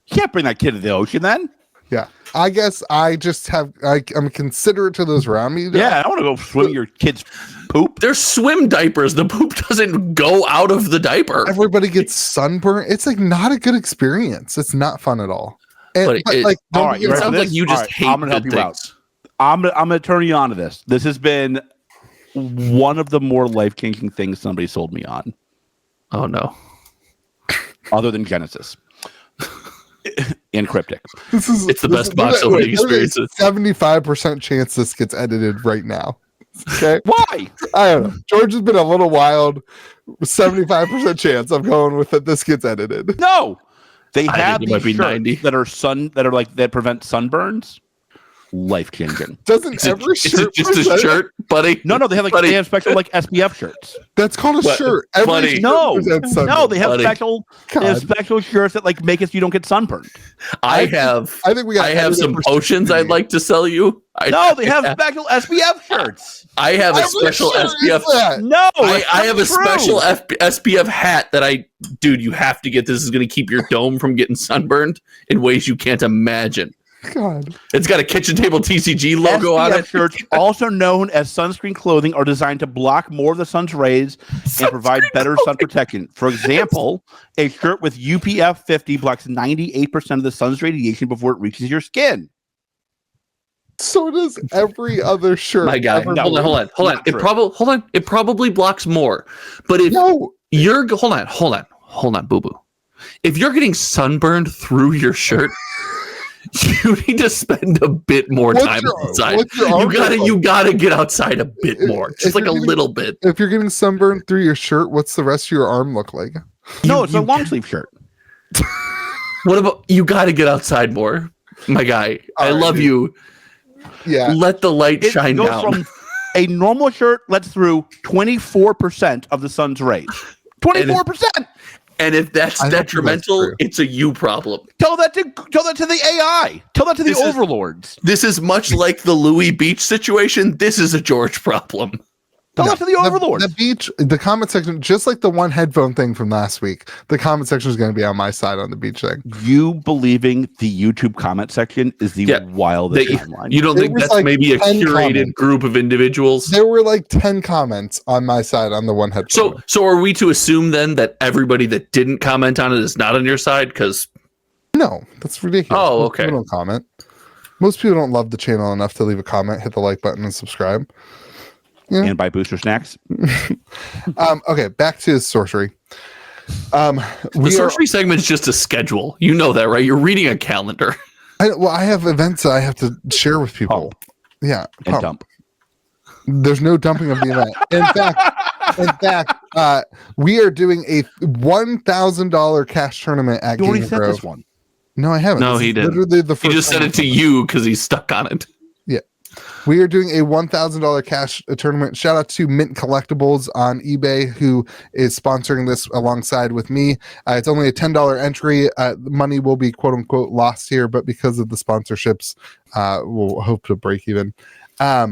You can't bring that kid to the ocean then. Yeah, I guess I just have. I'm considerate to those around me. Yeah, I want to go swim in your kid's poop. They're swim diapers. The poop doesn't go out of the diaper. Everybody gets sunburned. It's like not a good experience. It's not fun at all. And, But but it- like, all don't right, get you me It ready wrong. sounds for like this? you just All right, hate I'm gonna help good you out. things. I'm gonna turn you on to this. This has been one of the more life-changing things somebody sold me on, Oh no. other than Genesis and Cryptic. It's the best box opening experience. 75% chance this gets edited right now. Okay, Why? I don't know. George has been a little wild. 75% chance I'm going with that. This gets edited. No, they I have think it might these be shirts 90. that prevent sunburns. Life-changing. Doesn't Is it, every is it shirt just a present- shirt, buddy? No, they have Buddy. they have special like SPF shirts. That's called a But- shirt. Every buddy. shirt No, presents no, sunburn. they have Buddy. special special shirts that like make it so you don't get sunburned. I have. I think we got. I have some potions I'd like to sell you. No, they have special SPF shirts. I have a special SPF. No, I have a it's not special true. SPF hat that dude, you have to get. This is going to keep your dome from getting sunburned in ways you can't imagine. God. It's got a Kitchen Table TCG logo on SPF it. shirts, also known as sunscreen clothing, are designed to block more of the sun's rays and provide better sun protection. For example, a shirt with UPF 50 blocks 98% of the sun's radiation before it reaches your skin. So does every other shirt. My guy, No, hold on. not true. It probably blocks more. But if you're hold on, boo boo. If you're getting sunburned through your shirt, you need to spend a bit more time outside. You gotta get outside a bit more, just like a little bit. If you're getting sunburned through your shirt, what's the rest of your arm look like? No, it's a long sleeve shirt. What about you? Got to get outside more, my guy. I love you. Yeah, let the light shine down. From a normal shirt lets through 24% of the sun's rays. 24%. And if that's detrimental, it's a you problem. Tell that to the AI. Tell that to the overlords. This is much like the Louie Beach situation. This is a George problem. Tell that to the overlords. The beach, the comment section, just like the one headphone thing from last week, the comment section is going to be on my side on the beach thing. You believing the YouTube comment section is the wildest timeline. You don't think that's like maybe a curated group of individuals? There were like 10 comments on my side on the one headphone. So are we to assume then that everybody that didn't comment on it is not on your side? Because no, that's ridiculous. Oh, okay. People don't comment. Most people don't love the channel enough to leave a comment, hit the like button, and subscribe. Yeah. And buy booster snacks. Okay, back to sorcery. The sorcery segment is just a schedule. You know that, right? You're reading a calendar. I have events that I have to share with people. Yeah, and dump. There's no dumping of the event. In fact, we are doing a $1,000 cash tournament at Game Grove. This one. No, I haven't. No, he didn't. Literally the first. He just said it to you because he's stuck on it. Yeah. We are doing a $1,000 cash tournament. Shout out to Mint Collectibles on eBay, who is sponsoring this alongside with me. It's only a $10 entry. Money will be quote unquote lost here, but because of the sponsorships, we'll hope to break even. But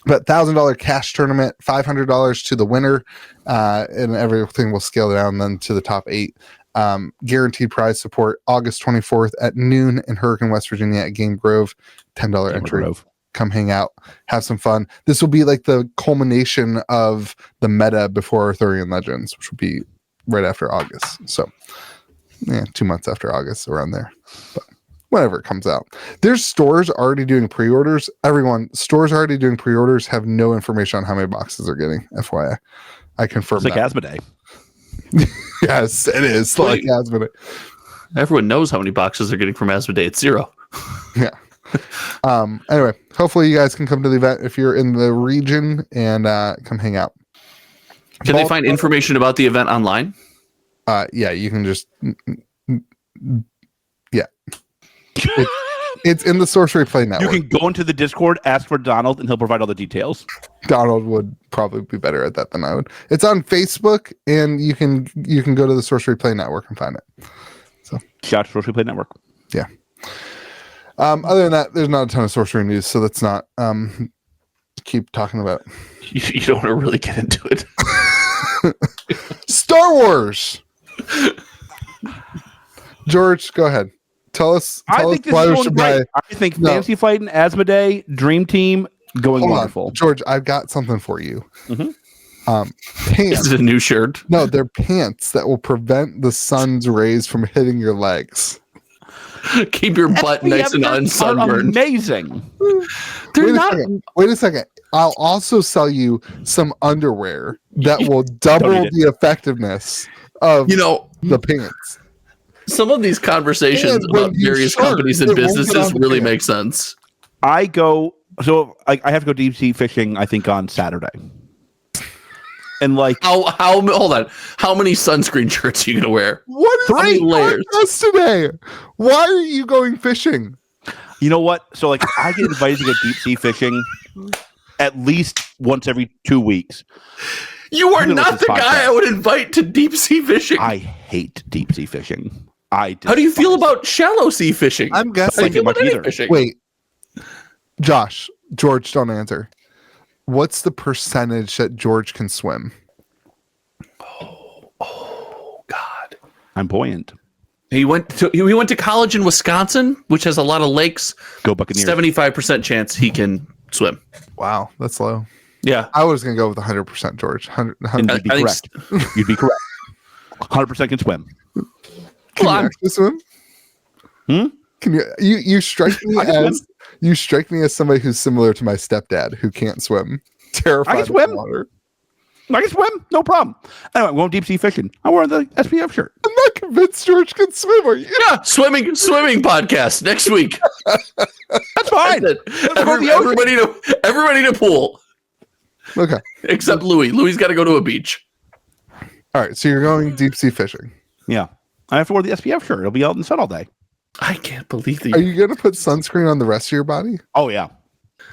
$1,000 cash tournament, $500 to the winner, and everything will scale down then to the top 8. Guaranteed prize support August 24th at noon in Hurricane, West Virginia at Game Grove. $10 entry. Grove. Come hang out, have some fun. This will be like the culmination of the meta before Arthurian Legends, which will be right after August. So, 2 months after August, around there. But whenever it comes out, there's stores already doing pre-orders. Stores already doing pre-orders have no information on how many boxes they're getting. FYI, I confirm. It's like Asmodee. Yes, it is like Asmodee. Everyone knows how many boxes they're getting from Asmodee. It's 0. Yeah. Anyway, hopefully you guys can come to the event if you're in the region and come hang out. Can they find information about the event online? Yeah, you can just it's in the Sorcery Play Network. You can go into the Discord, ask for Donald, and he'll provide all the details. Donald would probably be better at that than I would. It's on Facebook, and you can go to the Sorcery Play Network and find it. So shout out to Sorcery Play Network. Yeah. Other than that, there's not a ton of sorcery news, so let's not keep talking about it. You don't want to really get into it. Star Wars. George, go ahead. Tell us why we should buy. I think Fantasy Flight and Asmodee, Dream Team, going wonderful. George, I've got something for you. Mm-hmm. Pants. Is it a new shirt? No, they're pants that will prevent the sun's rays from hitting your legs. Keep your butt nice and unsunburned. Amazing. Wait a second. I'll also sell you some underwear that will double the effectiveness of the pants. Some of these conversations about various companies and businesses really make sense. I have to go deep sea fishing, I think, on Saturday. And like hold on. How many sunscreen shirts are you gonna wear? What is 3 layers today? Why are you going fishing? You know what? So like I get invited to go deep sea fishing at least once every 2 weeks. You are not the guy I would invite to deep sea fishing. I hate deep sea fishing. How do you feel about shallow sea fishing? I'm guessing. Fishing? Wait, George, don't answer. What's the percentage that George can swim? Oh God. I'm buoyant. He went to college in Wisconsin, which has a lot of lakes. Go Buccaneers. 75% chance he can swim. Wow, that's low. Yeah. I was going to go with 100%, George. 100, You'd be correct. You'd be correct. 100% can swim. Can you actually swim? Can you strike me as somebody who's similar to my stepdad who can't swim. Terrified I can swim. of water. I can swim, no problem. Anyway, we won't deep sea fishing. I'm wearing the SPF shirt. I'm not convinced George can swim. Are you? Yeah, swimming podcast next week. That's fine. Everybody to pool. Okay. Except Louie. Louie's got to go to a beach. All right, so you're going deep sea fishing. Yeah. I have to wear the SPF shirt. It'll be out in the sun all day. I can't believe that. Are you going to put sunscreen on the rest of your body? Oh, yeah.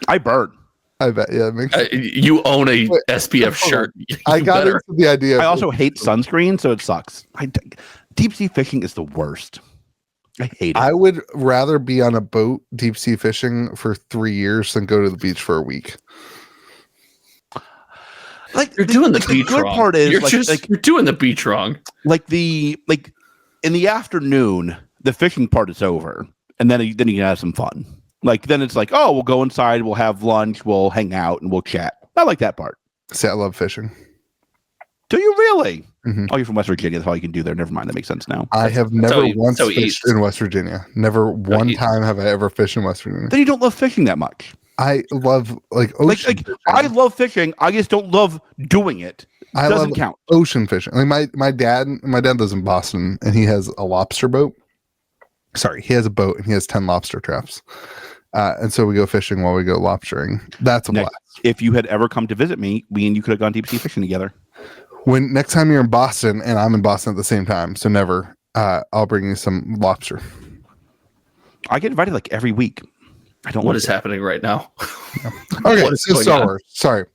I burn. I bet. Yeah, it makes sense. You own a SPF shirt. I got into the idea. I also hate sunscreen, so it sucks. Deep sea fishing is the worst. I hate it. I would rather be on a boat deep sea fishing for 3 years than go to the beach for a week. Like you're doing the beach good wrong. Part is you're doing the beach wrong. Like in the afternoon, the fishing part is over, and then you can have some fun. Like then it's like, oh, we'll go inside, we'll have lunch, we'll hang out, and we'll chat. I like that part. See, I love fishing. Do you really? Mm-hmm. Oh, you're from West Virginia. That's all you can do there. Never mind. That makes sense now. I have never once fished in West Virginia. Never one time have I ever fished in West Virginia. Then you don't love fishing that much. I love ocean. I love fishing. I just don't love doing it. I doesn't love count. Ocean fishing. Like my dad lives in Boston and he has a lobster boat. Sorry, he has a boat and he has 10 lobster traps. And so we go fishing while we go lobstering. That's a blast. If you had ever come to visit me, we and you could have gone deep sea fishing together. When next time you're in Boston and I'm in Boston at the same time, so never, I'll bring you some lobster. I get invited like every week. I don't. What is happening right now? Okay, so Star Wars. Sorry,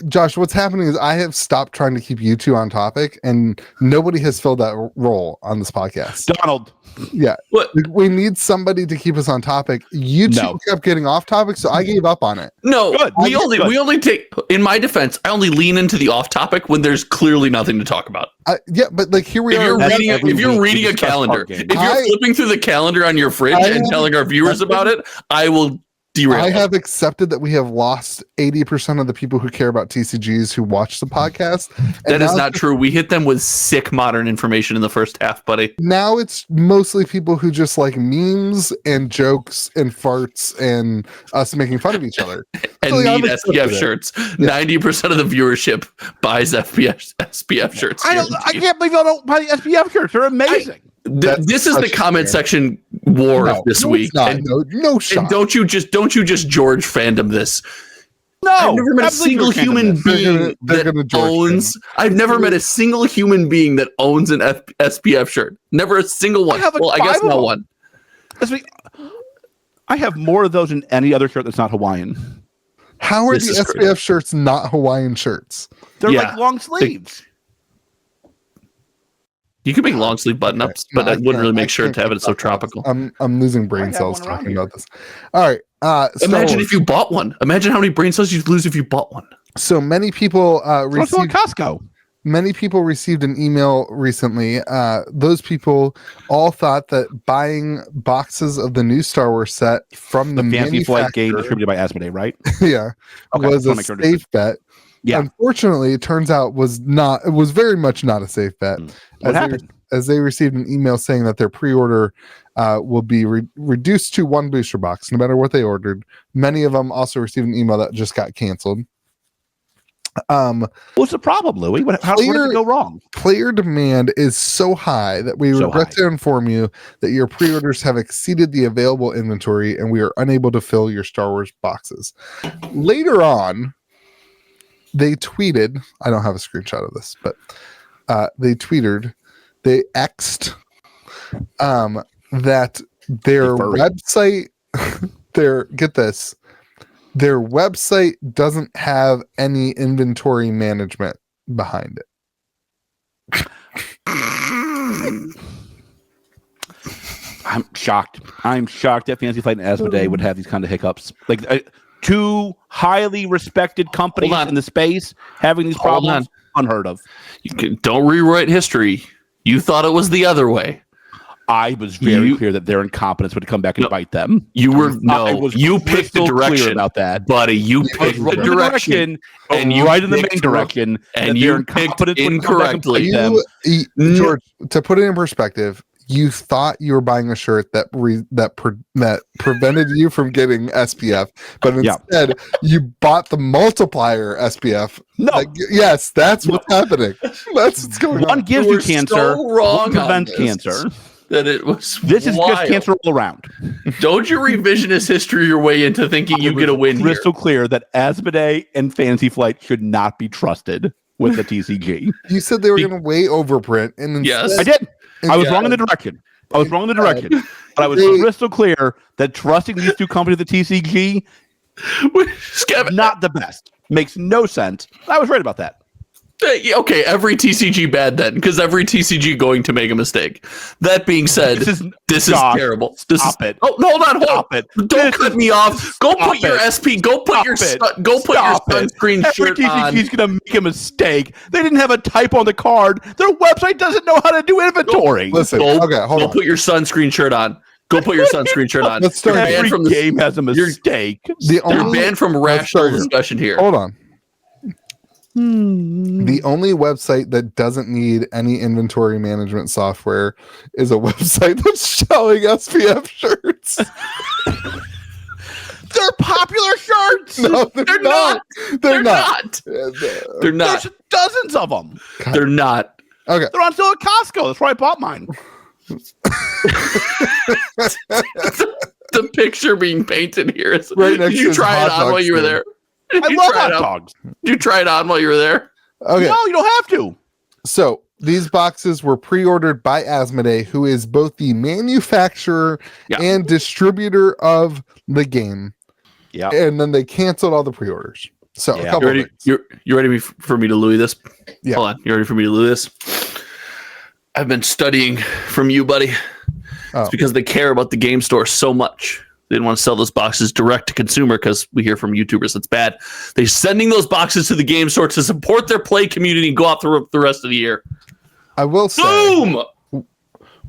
Josh. What's happening is I have stopped trying to keep you two on topic, and nobody has filled that role on this podcast. Donald. Yeah, what? We need somebody to keep us on topic. You two kept getting off topic, so I gave up on it. No, we only take. In my defense, I only lean into the off topic when there's clearly nothing to talk about. Yeah, but like here we are. If you're reading a calendar, if you're flipping through the calendar on your fridge and telling our viewers about it, I will derail. I have accepted that we have lost 80% of the people who care about TCGs who watch the podcast. That is not true. We hit them with sick modern information in the first half, buddy. Now it's mostly people who just like memes and jokes and farts and us making fun of each other. And need SPF shirts. 90% of the viewership buys SPF shirts. I can't believe y'all don't buy the SPF shirts. They're amazing. This is the comment section war of this week. No shot. And don't you just George fandom this. No, I've never met a single human being that owns. I've never met a single human being that owns an SPF shirt. Never a single one. I guess not one. I have more of those than any other shirt that's not Hawaiian. How are the SPF shirts not Hawaiian shirts? They're like long sleeves. You can make long sleeve button ups, but I wouldn't really make sure to have it so tropical. I'm losing brain cells talking about this. All right. Imagine if you bought one. Imagine how many brain cells you'd lose if you bought one. So many people received Costco. Many people received an email recently. Those people all thought that buying boxes of the new Star Wars set from the Fancy Flight game distributed by Asmodee, right? Yeah, was a safe bet. Yeah. Unfortunately, it turns out was not. It was very much not a safe bet. What happened? As they received an email saying that their pre-order will be reduced to one booster box, no matter what they ordered. Many of them also received an email that just got canceled. What's the problem, Louie? Where did it go wrong? Player demand is so high that we regret to inform you that your pre-orders have exceeded the available inventory, and we are unable to fill your Star Wars boxes. Later on, they tweeted. I don't have a screenshot of this, but they tweeted. They X'd that their website. Get this. Their website doesn't have any inventory management behind it. I'm shocked. I'm shocked that Fantasy Flight and Asmodee would have these kind of hiccups. Like two highly respected companies in the space having these problems, unheard of. Don't rewrite history. You thought it was the other way. I was very clear that their incompetence would come back and bite them. You You picked the direction about that, buddy. You picked the direction, and you right in the main direction, and you picked incorrectly. George, to put it in perspective, you thought you were buying a shirt that prevented you from getting SPF, but instead you bought the multiplier SPF. No, yes, that's what's happening. That's what's going on. One gives you cancer, so wrong one prevents cancer. That it was. This is just cancer all around. Don't you revisionist history your way into thinking you get a win. Crystal clear that Asmodee and Fantasy Flight should not be trusted with the TCG. You said they were going to way overprint, and instead, yes, I did. I was wrong in the direction. But I was crystal clear that trusting these two companies, the TCG, not the best. Makes no sense. I was right about that. Okay, every TCG bad then, because every TCG going to make a mistake. That being said, this is terrible. Stop it. Oh, hold on, hold on. Don't cut me off. Go put your SP. Go put your sunscreen shirt on. Every TCG is going to make a mistake. They didn't have a typo on the card. Their website doesn't know how to do inventory. Listen, okay, hold on. Go put your sunscreen shirt on. Go put your sunscreen shirt on. Let's start. Every game has a mistake. You're banned from rational discussion here. Hold on. The only website that doesn't need any inventory management software is a website that's selling SPF shirts. They're popular shirts. No, they're not. They're not. They're not. There's dozens of them. God. They're not. Okay. They're on sale at Costco. That's where I bought mine. The picture being painted here is right next did you try it on while you were there? I love hot dogs. Did you try it on while you were there? Okay. No, you don't have to. So these boxes were pre-ordered by Asmodee, who is both the manufacturer and distributor of the game. Yeah. And then they canceled all the pre-orders. So you ready for me to Louie this? Yeah. Hold on. You ready for me to Louie this? I've been studying from you, buddy. It's because they care about the game store so much. They didn't want to sell those boxes direct to consumer because we hear from YouTubers it's bad. They're sending those boxes to the game store to support their play community and go out the rest of the year. I will say, boom!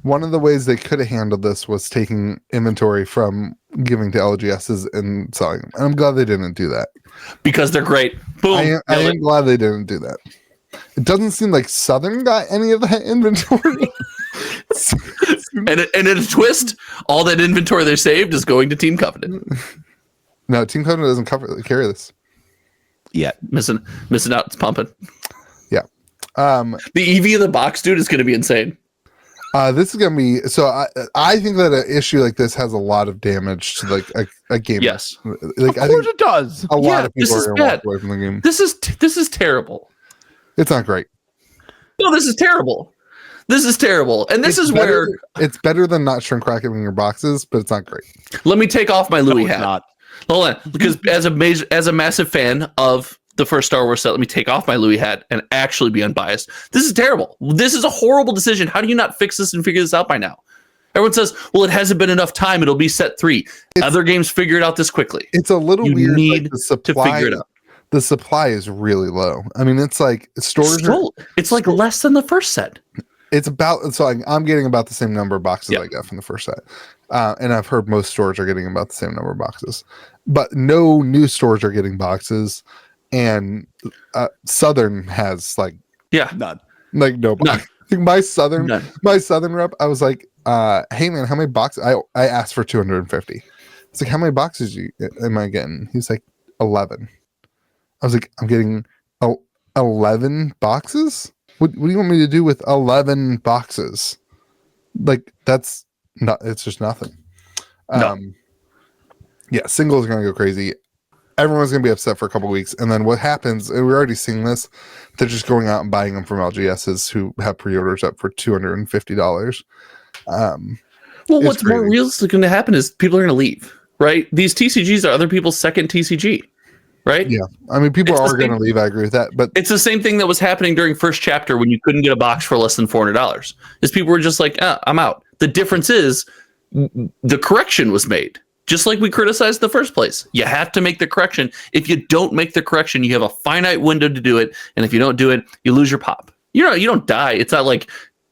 One of the ways they could have handled this was taking inventory from giving to LGSs and selling them. And I'm glad they didn't do that. Because they're great. Boom. I am glad they didn't do that. It doesn't seem like Southern got any of that inventory. And in a twist, all that inventory they saved is going to Team Covenant. No, Team Covenant doesn't carry this. Yeah, missing out. It's pumping. Yeah. The EV of the box, dude, is going to be insane. This is going to be so. I think that an issue like this has a lot of damage to like a game. Yes, like, of course it does. A lot of people are going to walk away from the game. This is terrible. It's not great. No, this is terrible. This is terrible. And this is where it's better than not shrink cracking your boxes, but it's not great. Let me take off my Louie hat. Not. Hold on, because as a massive fan of the first Star Wars set, let me take off my Louie hat and actually be unbiased. This is terrible. This is a horrible decision. How do you not fix this and figure this out by now? Everyone says, well, it hasn't been enough time. It'll be set 3. Other games figure it out this quickly. It's a little weird. You need the supply, to figure it out. The supply is really low. I mean, it's like stores. It's like less than the first set. It's about, so I'm getting about the same number of boxes I got from the first set. And I've heard most stores are getting about the same number of boxes. But no new stores are getting boxes. And Southern has none. Like no box. My Southern rep, I was like, hey man, how many boxes? I asked for 250. It's like, how many boxes am I getting? He's like, 11. I was like, I'm getting 11 boxes? What do you want me to do with 11 boxes? Like, that's not, it's just nothing. Yeah, singles are going to go crazy. Everyone's going to be upset for a couple weeks. And then what happens, and we're already seeing this, they're just going out and buying them from LGSs who have pre-orders up for $250. Well, what's more realistic going to happen is people are going to leave, right? These TCGs are other people's second TCG. Right? Yeah. I mean, people are going to leave. I agree with that. But it's the same thing that was happening during first chapter when you couldn't get a box for less than $400. Is people were just like, I'm out. The difference is the correction was made. Just like we criticized the first place. You have to make the correction. If you don't make the correction, you have a finite window to do it. And if you don't do it, you lose your pop. You know, you don't die. It's not like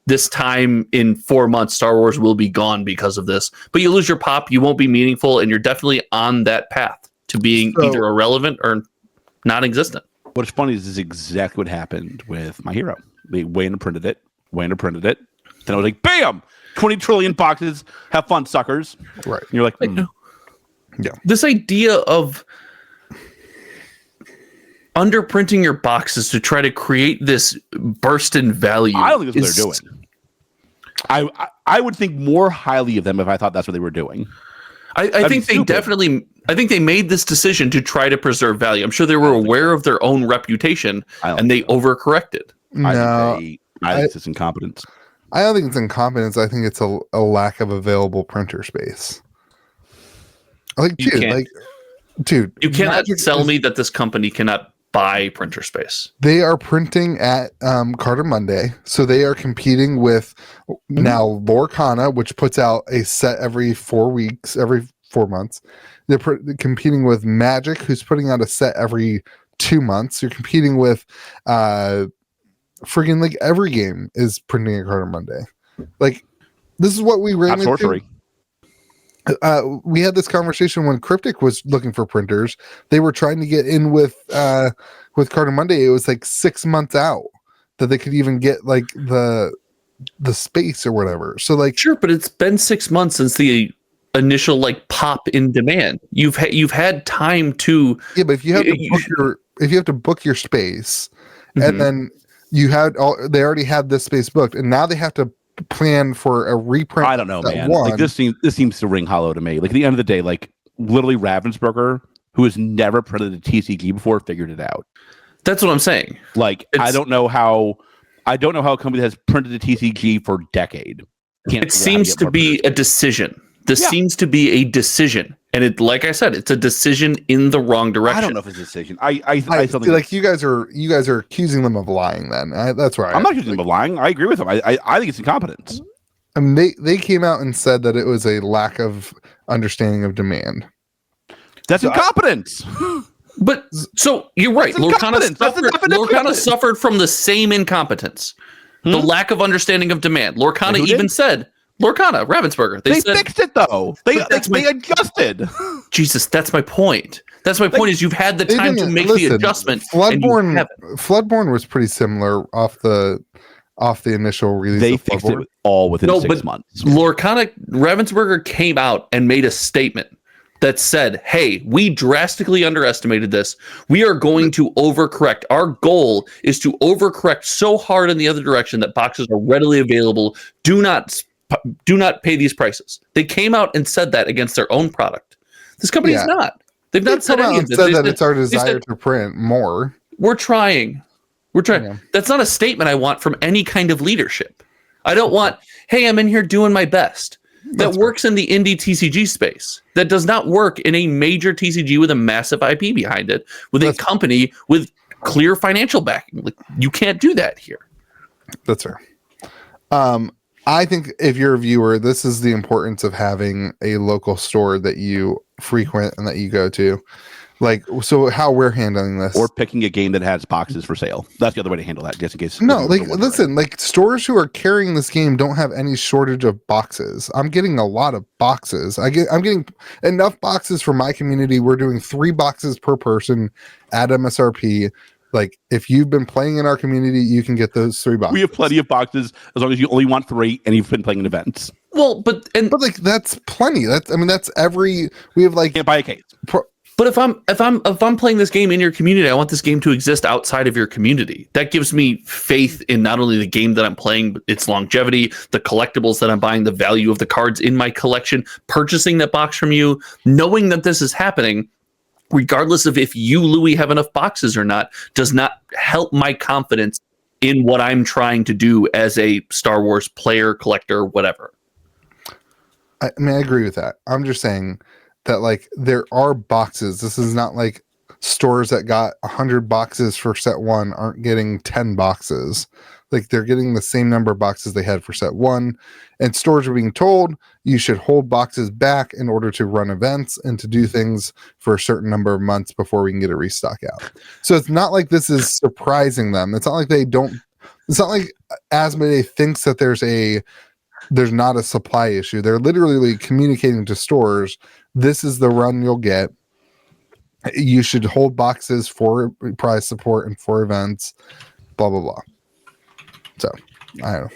this time in 4 months, Star Wars will be gone because of this. But you lose your pop, you won't be meaningful, and you're definitely on that path to being either irrelevant or non-existent. What's funny is this is exactly what happened with My Hero. They went and printed it. Then I was like, bam! 20 trillion boxes. Have fun, suckers. Right. And you're like, yeah. This idea of underprinting your boxes to try to create this burst in value. I don't think that's what they're doing. I would think more highly of them if I thought that's what they were doing. I think they definitely. I think they made this decision to try to preserve value. I'm sure they were aware of their own reputation and they overcorrected. No, I think it's incompetence. I don't think it's incompetence. I think it's a lack of available printer space. Like, dude, you cannot tell me that this company cannot buy printer space. They are printing at Carter Monday, so they are competing with now Lorana, which puts out a set every 4 weeks, every 4 months. They're competing with Magic, who's putting out a set every 2 months. You're competing with friggin' like every game is printing at Carter Monday. Like, this is what we ran into. We had this conversation when Cryptic was looking for printers. They were trying to get in with Carter Monday. It was like 6 months out that they could even get like the space or whatever. So like, sure, but it's been 6 months since the initial like pop in demand. You've had time to but if you have to book your space, and then they already had this space booked, and now they have to plan for a reprint. I don't know, man. Like this seems to ring hollow to me. Like at the end of the day, like literally Ravensburger, who has never printed a TCG before, figured it out. That's what I'm saying. Like I don't know how a company that has printed a TCG for a decade. It seems to be a decision. This seems to be a decision, and it, like I said, it's a decision in the wrong direction. I don't know if it's a decision. I feel like you guys are accusing them of lying. Then that's right. I'm not accusing them of lying. I agree with them. I think it's incompetence. I mean, they came out and said that it was a lack of understanding of demand. That's incompetence. But so you're right. Lorana suffered from the same incompetence, the lack of understanding of demand. Lorana even said. Lorana, Ravensburger. They said, fixed it though. They adjusted. Jesus, that's my point. That's my point. Is you've had the time to make the adjustment. Floodborne was pretty similar off the initial release. They fixed it all within 6 months. Lorana, Ravensburger came out and made a statement that said, "Hey, we drastically underestimated this. We are going to overcorrect. Our goal is to overcorrect so hard in the other direction that boxes are readily available. Do not pay these prices." They came out and said that against their own product. This company is not. They've not said any of this. Said that it's our desire to print more. We're trying. Yeah. That's not a statement I want from any kind of leadership. I don't want, hey, I'm in here doing my best. That works in the indie TCG space. That does not work in a major TCG with a massive IP behind it, with a company with clear financial backing. Like, you can't do that here. That's fair. I think if you're a viewer, this is the importance of having a local store that you frequent and that you go to. Like, so how we're handling this. Or picking a game that has boxes for sale. That's the other way to handle that, just in case. No, like, listen, like stores who are carrying this game don't have any shortage of boxes. I'm getting a lot of boxes. I'm getting enough boxes for my community. We're doing 3 boxes per person at MSRP. Like, if you've been playing in our community, you can get those 3 boxes. We have plenty of boxes as long as you only want 3 and you've been playing in events. Well, but like that's plenty. That's every we have like can't buy a case. But if I'm playing this game in your community, I want this game to exist outside of your community. That gives me faith in not only the game that I'm playing, but its longevity, the collectibles that I'm buying, the value of the cards in my collection, purchasing that box from you, knowing that this is happening. Regardless of if you, Louie, have enough boxes or not, does not help my confidence in what I'm trying to do as a Star Wars player, collector, whatever. I mean, I agree with that. I'm just saying that, like, there are boxes. This is not like stores that got 100 boxes for set 1 aren't getting 10 boxes. Like, they're getting the same number of boxes they had for set 1. And stores are being told you should hold boxes back in order to run events and to do things for a certain number of months before we can get a restock out. So it's not like this is surprising them. It's not like they don't It's not like Asmodee thinks that there's not a supply issue. They're literally communicating to stores, this is the run you'll get. You should hold boxes for prize support and for events, blah blah blah. So I don't know.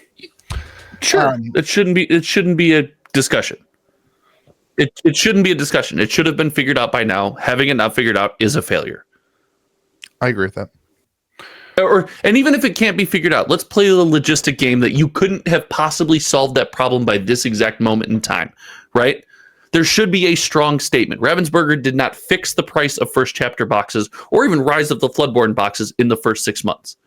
Sure, it shouldn't be a discussion. It shouldn't be a discussion. It should have been figured out by now. Having it not figured out is a failure. I agree with that. And even if it can't be figured out, let's play the logistic game that you couldn't have possibly solved that problem by this exact moment in time, right? There should be a strong statement. Ravensburger did not fix the price of first chapter boxes or even Rise of the Floodborn boxes in the first 6 months.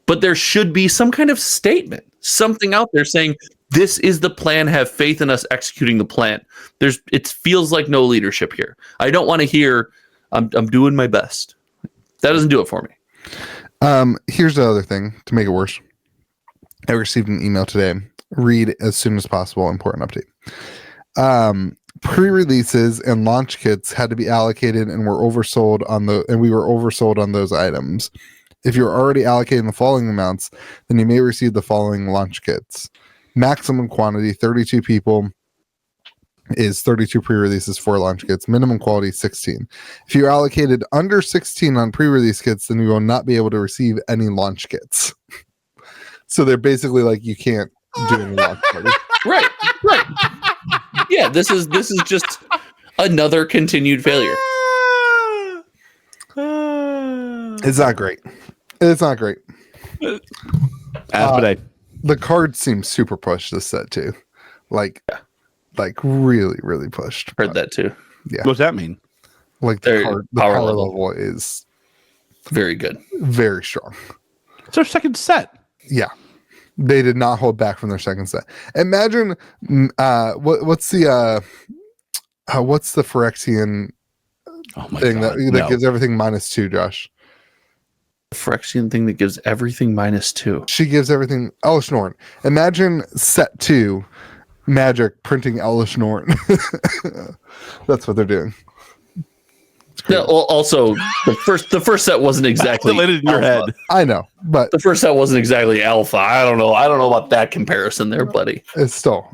But there should be some kind of statement, something out there saying, this is the plan, have faith in us executing the plan. It feels like no leadership here. I don't want to hear, I'm doing my best. That doesn't do it for me. Here's the other thing to make it worse. I received an email today. Read as soon as possible. Important update. Pre-releases and launch kits had to be allocated and we were oversold on those items. If you're already allocating the following amounts, then you may receive the following launch kits. Maximum quantity, 32 people, is 32 pre-releases, 4 launch kits. Minimum quality, 16. If you allocated under 16 on pre-release kits, then you will not be able to receive any launch kits. So they're basically like, you can't do any launch parties. Right. Yeah, this is just another continued failure. It's not great. It's not great. Asmodee. The cards seem super pushed this set too. Like really, really pushed. Heard that too. Yeah. What does that mean? Like the power level is very good. Very strong. It's our second set. Yeah. They did not hold back from their second set. Imagine what's the Phyrexian thing that gives everything -2, Josh? The Phyrexian thing that gives everything -2. She gives everything Elish Norn. Imagine set 2 Magic printing Elish Norn. That's what they're doing. Yeah, well, also the first set wasn't exactly in your head. I know, but the first set wasn't exactly alpha. I don't know about that comparison there, buddy. It's strong.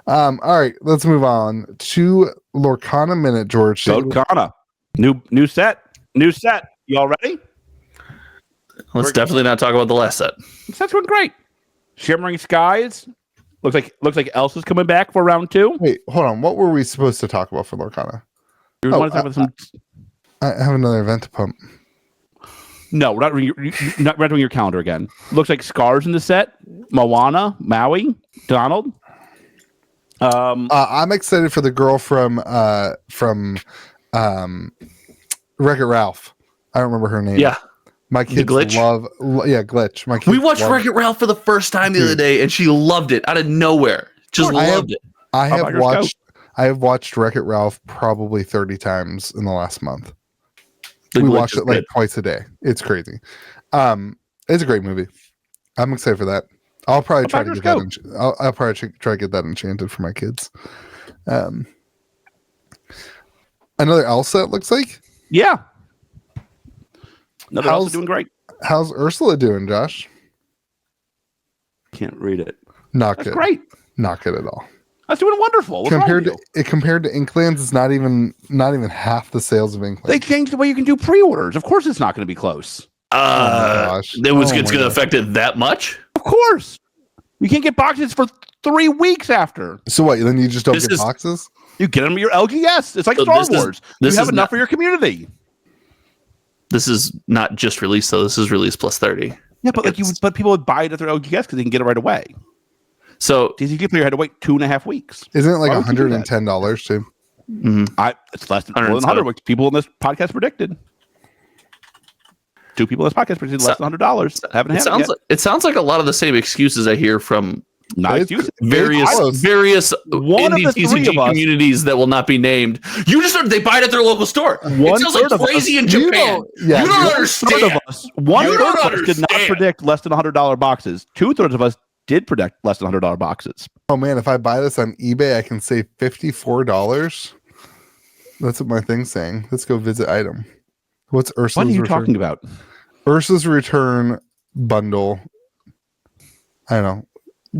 All right, let's move on to Lorana Minute, George. Lorana. New set. Y'all ready? Let's definitely not talk about the last set. This set's going great. Shimmering Skies. Looks like Elsa's coming back for round 2. Wait, hold on. What were we supposed to talk about for Lorana? Want to talk about some... I have another event to pump. No, we're not doing your calendar again. Looks like Scars in the set. Moana, Maui, Donald. I'm excited for the girl from Wreck-It Ralph. I don't remember her name. Yeah. My kids love Glitch. My kids we watched Wreck-It Ralph for the first time the other day, and she loved it out of nowhere. Just loved it. I have watched Wreck-It Ralph probably 30 times in the last month. We watch it like twice a day. It's crazy. It's a great movie. I'm excited for that. I'll probably try to get that. I'll probably try to get that enchanted for my kids. Another Elsa, it looks like. Yeah. Another Elsa doing great. How's Ursula doing, Josh? Can't read it. That's good. Great. Not good at all. That's doing wonderful. Compared to Inklands, it's not even half the sales of Inklands. They changed the way you can do pre-orders. Of course, it's not going to be close. It's going to affect it that much? Of course. You can't get boxes for 3 weeks after. So what? Then you just don't get boxes? You get them your LGS. It's like Star Wars. You have enough for your community. This is not just release though. This is release plus 30. Yeah, but people would buy it at their LGS because they can get it right away. So TCG player had to wait 2.5 weeks. Isn't it like $110 too? Mm-hmm. It's less than 100, which people in this podcast predicted. 2 people in this podcast predicted less than $100. It sounds like a lot of the same excuses I hear from various indie TCG communities that will not be named. They buy it at their local store. It sounds like crazy in Japan. You don't understand. One-third of us did not predict less than $100 boxes. 2/3 of us did predict less than $100 boxes. Oh man, if I buy this on eBay, I can save $54. That's what my thing's saying. Let's go visit item. What's Ursula's return? What are you talking about? Ursula's return bundle. I don't know.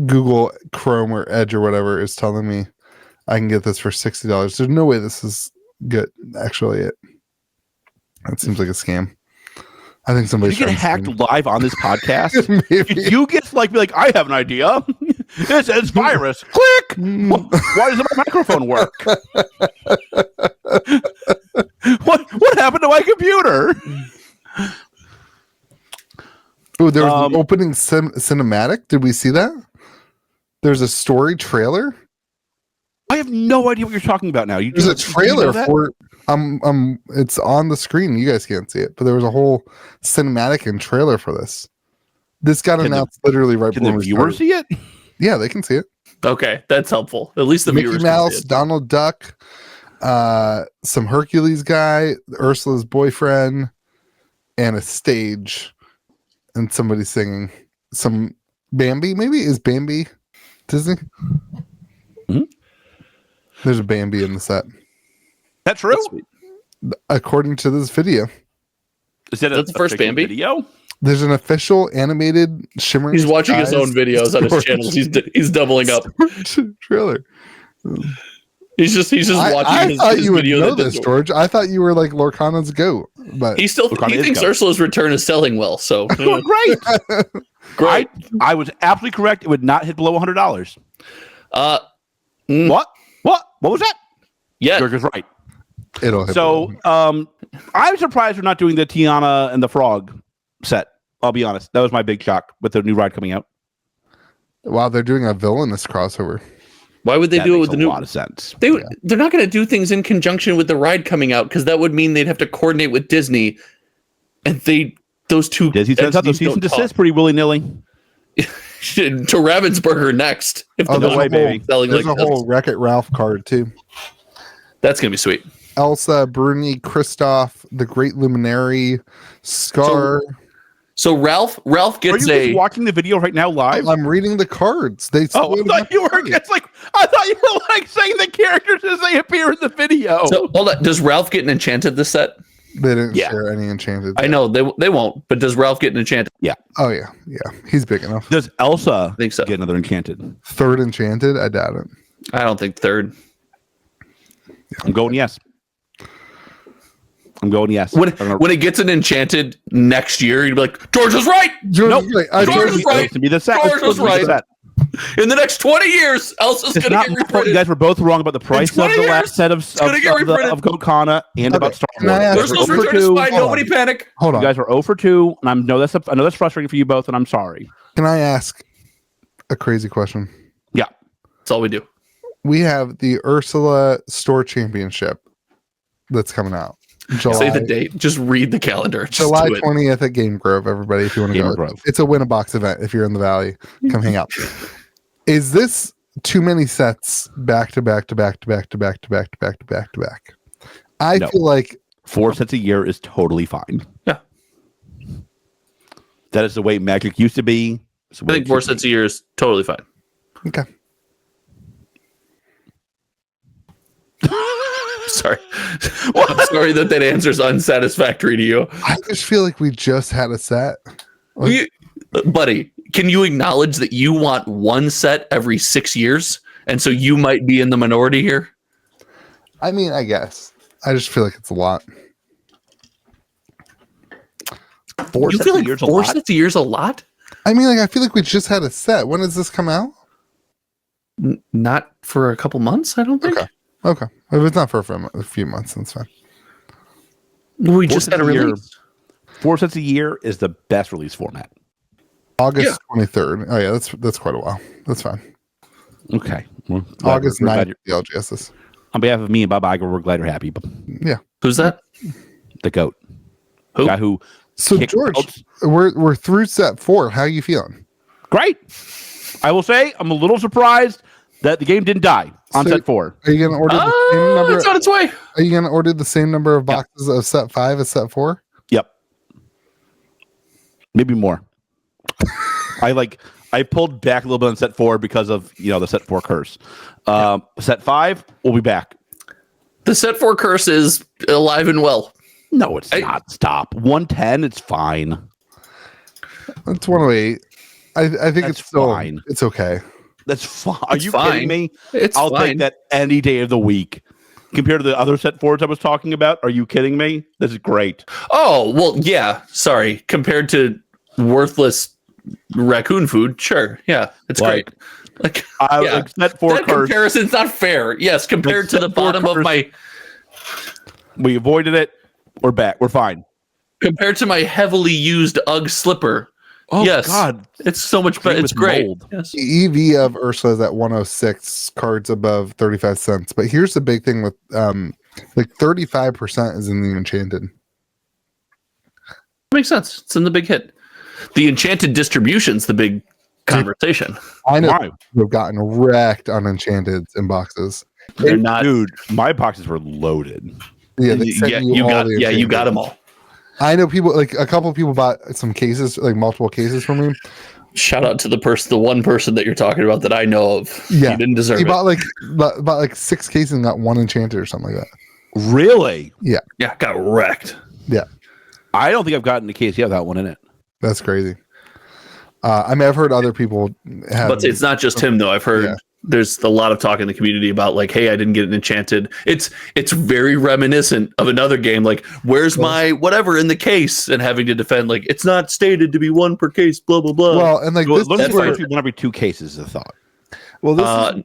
Google Chrome or Edge or whatever is telling me I can get this for $60. There's no way this is good. Actually, that seems like a scam. I think somebody's you get hacked live on this podcast. Maybe. You get like I have an idea. It says virus. Click. Why doesn't my microphone work? What happened to my computer? Oh, there was an opening cinematic. Did we see that? There's a story trailer. I have no idea what you're talking about now. There's a trailer for. It's on the screen. You guys can't see it, but there was a whole cinematic and trailer for this. This got announced literally right before the viewers see it. Yeah, they can see it. Okay, that's helpful. At least the Mickey viewers Mouse, can see it. Donald Duck, some Hercules guy, Ursula's boyfriend, and a stage, and somebody singing. Some Bambi, maybe is Bambi Disney? Mm-hmm. There's a Bambi in the set. That's true. According to this video. Is that the first Bambi video? There's an official animated shimmering. He's watching his own videos on his channels. He's doubling up. Trailer. He's just watching his thought you would video. know this, George. I thought you were like Lorcana's goat, but He thinks Ursula's Return is selling well. So Great. great. I was absolutely correct. It would not hit below $100. What? What was that? Yeah. George was right. it'll hit. So I'm surprised we're not doing the Tiana and the Frog set. I'll be honest. That was my big shock with the new ride coming out. Wow, they're doing a villainous crossover. Why would they That do it makes with the a new? lot of sense. They're not going to do things in conjunction with the ride coming out because that would mean they'd have to coordinate with Disney, and those two. Disney sends out the cease and desist pretty willy nilly. To Ravensburger next. If Oh, no way, baby. selling There's like a whole Wreck-It Ralph card too. that's gonna be sweet. Elsa, Bruni, Kristoff, the Great Luminary, Scar. So Ralph Are gets you a. watching the video right now live? I'm reading the cards. They I thought you were. I thought you were like saying the characters as they appear in the video. So hold on. Does Ralph get an enchanted this set? They didn't Yeah. share any enchanted. I know they won't. But does Ralph get an enchanted? Oh yeah, he's big enough. Does Elsa think so. get another enchanted? Third enchanted, I doubt it. I don't think third. I'm going yes. When it gets an enchanted next year, you'd be like, George was right. George, Nope. George was right. To be the set. George was right. In the next 20 years, Elsa's It's going not to get my fault. reprinted. You guys were both wrong about the price of 20 the years, last set of gonna get reprinted. Goatkana and about Star Can I Wars. ask- Ursula's You guys were Return is 0 for 2. fine. Hold Nobody panic. Hold You on. guys are 0 for 2, and I know that's frustrating for you both, and I'm sorry. Can I ask a crazy question? Yeah. That's all we do. We have the Ursula Store Championship that's coming out. Say the date. Just read the calendar. Just July do it. 20th at Game Grove, everybody, if you want to Game go. Grove. It's a win-a-box event if you're in the Valley. Come hang out. Is this too many sets back to back to back to back to back to back to back to back to back? I No. feel like 4 sets a year is totally fine. Yeah. That is the way Magic used to be. I think 4 sets a year is totally fine. okay. Sorry. I'm sorry that answer is unsatisfactory to you. I just feel like we just had a set. Buddy, can you acknowledge that you want one set every 6 years? And so you might be in the minority here? I mean, I guess. I just feel like it's a lot. 4 You sets feel a like year is a 4 lot? sets a year is a lot? I mean, like, I feel like we just had a set. When does this come out? Not for a couple months, I don't think. Okay. If it's not for a few months, that's fine. We 4 just sets had a a year. release. 4 sets a year is the best release format. August 23rd. Oh, yeah, that's quite a while. That's fine. Okay. Well, August we're glad 9th, the LGSs. on behalf of me and Bob Iger, we're glad you're happy. Yeah. Who's that? The GOAT. Who? The guy who So, kicked George, outs. we're through set 4. How are you feeling? Great. I will say I'm a little surprised that the game didn't die on So- set 4. Are you going to order the same number? It's on its way. Are you going to order the same number of boxes of set 5 as set 4? Yep. Maybe more. I pulled back a little bit on set 4 because of the set 4 curse. Set 5, we'll be back. The set 4 curse is alive and well. No, it's not. Stop. 110, it's fine. It's 108. I think That's it's still fine. It's okay. That's fine. Are It's you fine. kidding me? I'll take that any day of the week. Compared to the other set forwards I was talking about, are you kidding me? This is great. Oh, well, yeah. Sorry. Compared to worthless raccoon food, sure. Yeah, it's great. Like, set four that cards. comparison's not fair. Yes, compared to the bottom of my... We avoided it. We're back. We're fine. Compared to my heavily used UGG slipper. Oh, yes, God. It's so much better. It's great. Yes. The EV of Ursula is at 106, cards above 35 cents. But here's the big thing with 35% is in the Enchanted. Makes sense. It's in the big hit. The Enchanted distribution's the big conversation. I know we've gotten wrecked on Enchanted in boxes. They're not. Dude, my boxes were loaded. Yeah, you got them all. I know people, like a couple of people bought some cases, like multiple cases from me. Shout out to the one person that you're talking about that I know of. Yeah, he didn't deserve he it. bought like 6 cases and got 1 Enchanted or something like that. Really? Yeah. Yeah, got wrecked. Yeah. I don't think I've gotten a case yet without one in it. That's crazy. I mean, I've heard other people have. But it's not just him, though. I've heard there's a lot of talk in the community about, like, hey, I didn't get an Enchanted. It's very reminiscent of another game, like, where's my whatever in the case, and having to defend, like, it's not stated to be 1 per case, blah, blah, blah. Well, and like, this is where 1 every 2 cases is a thought. Well, this I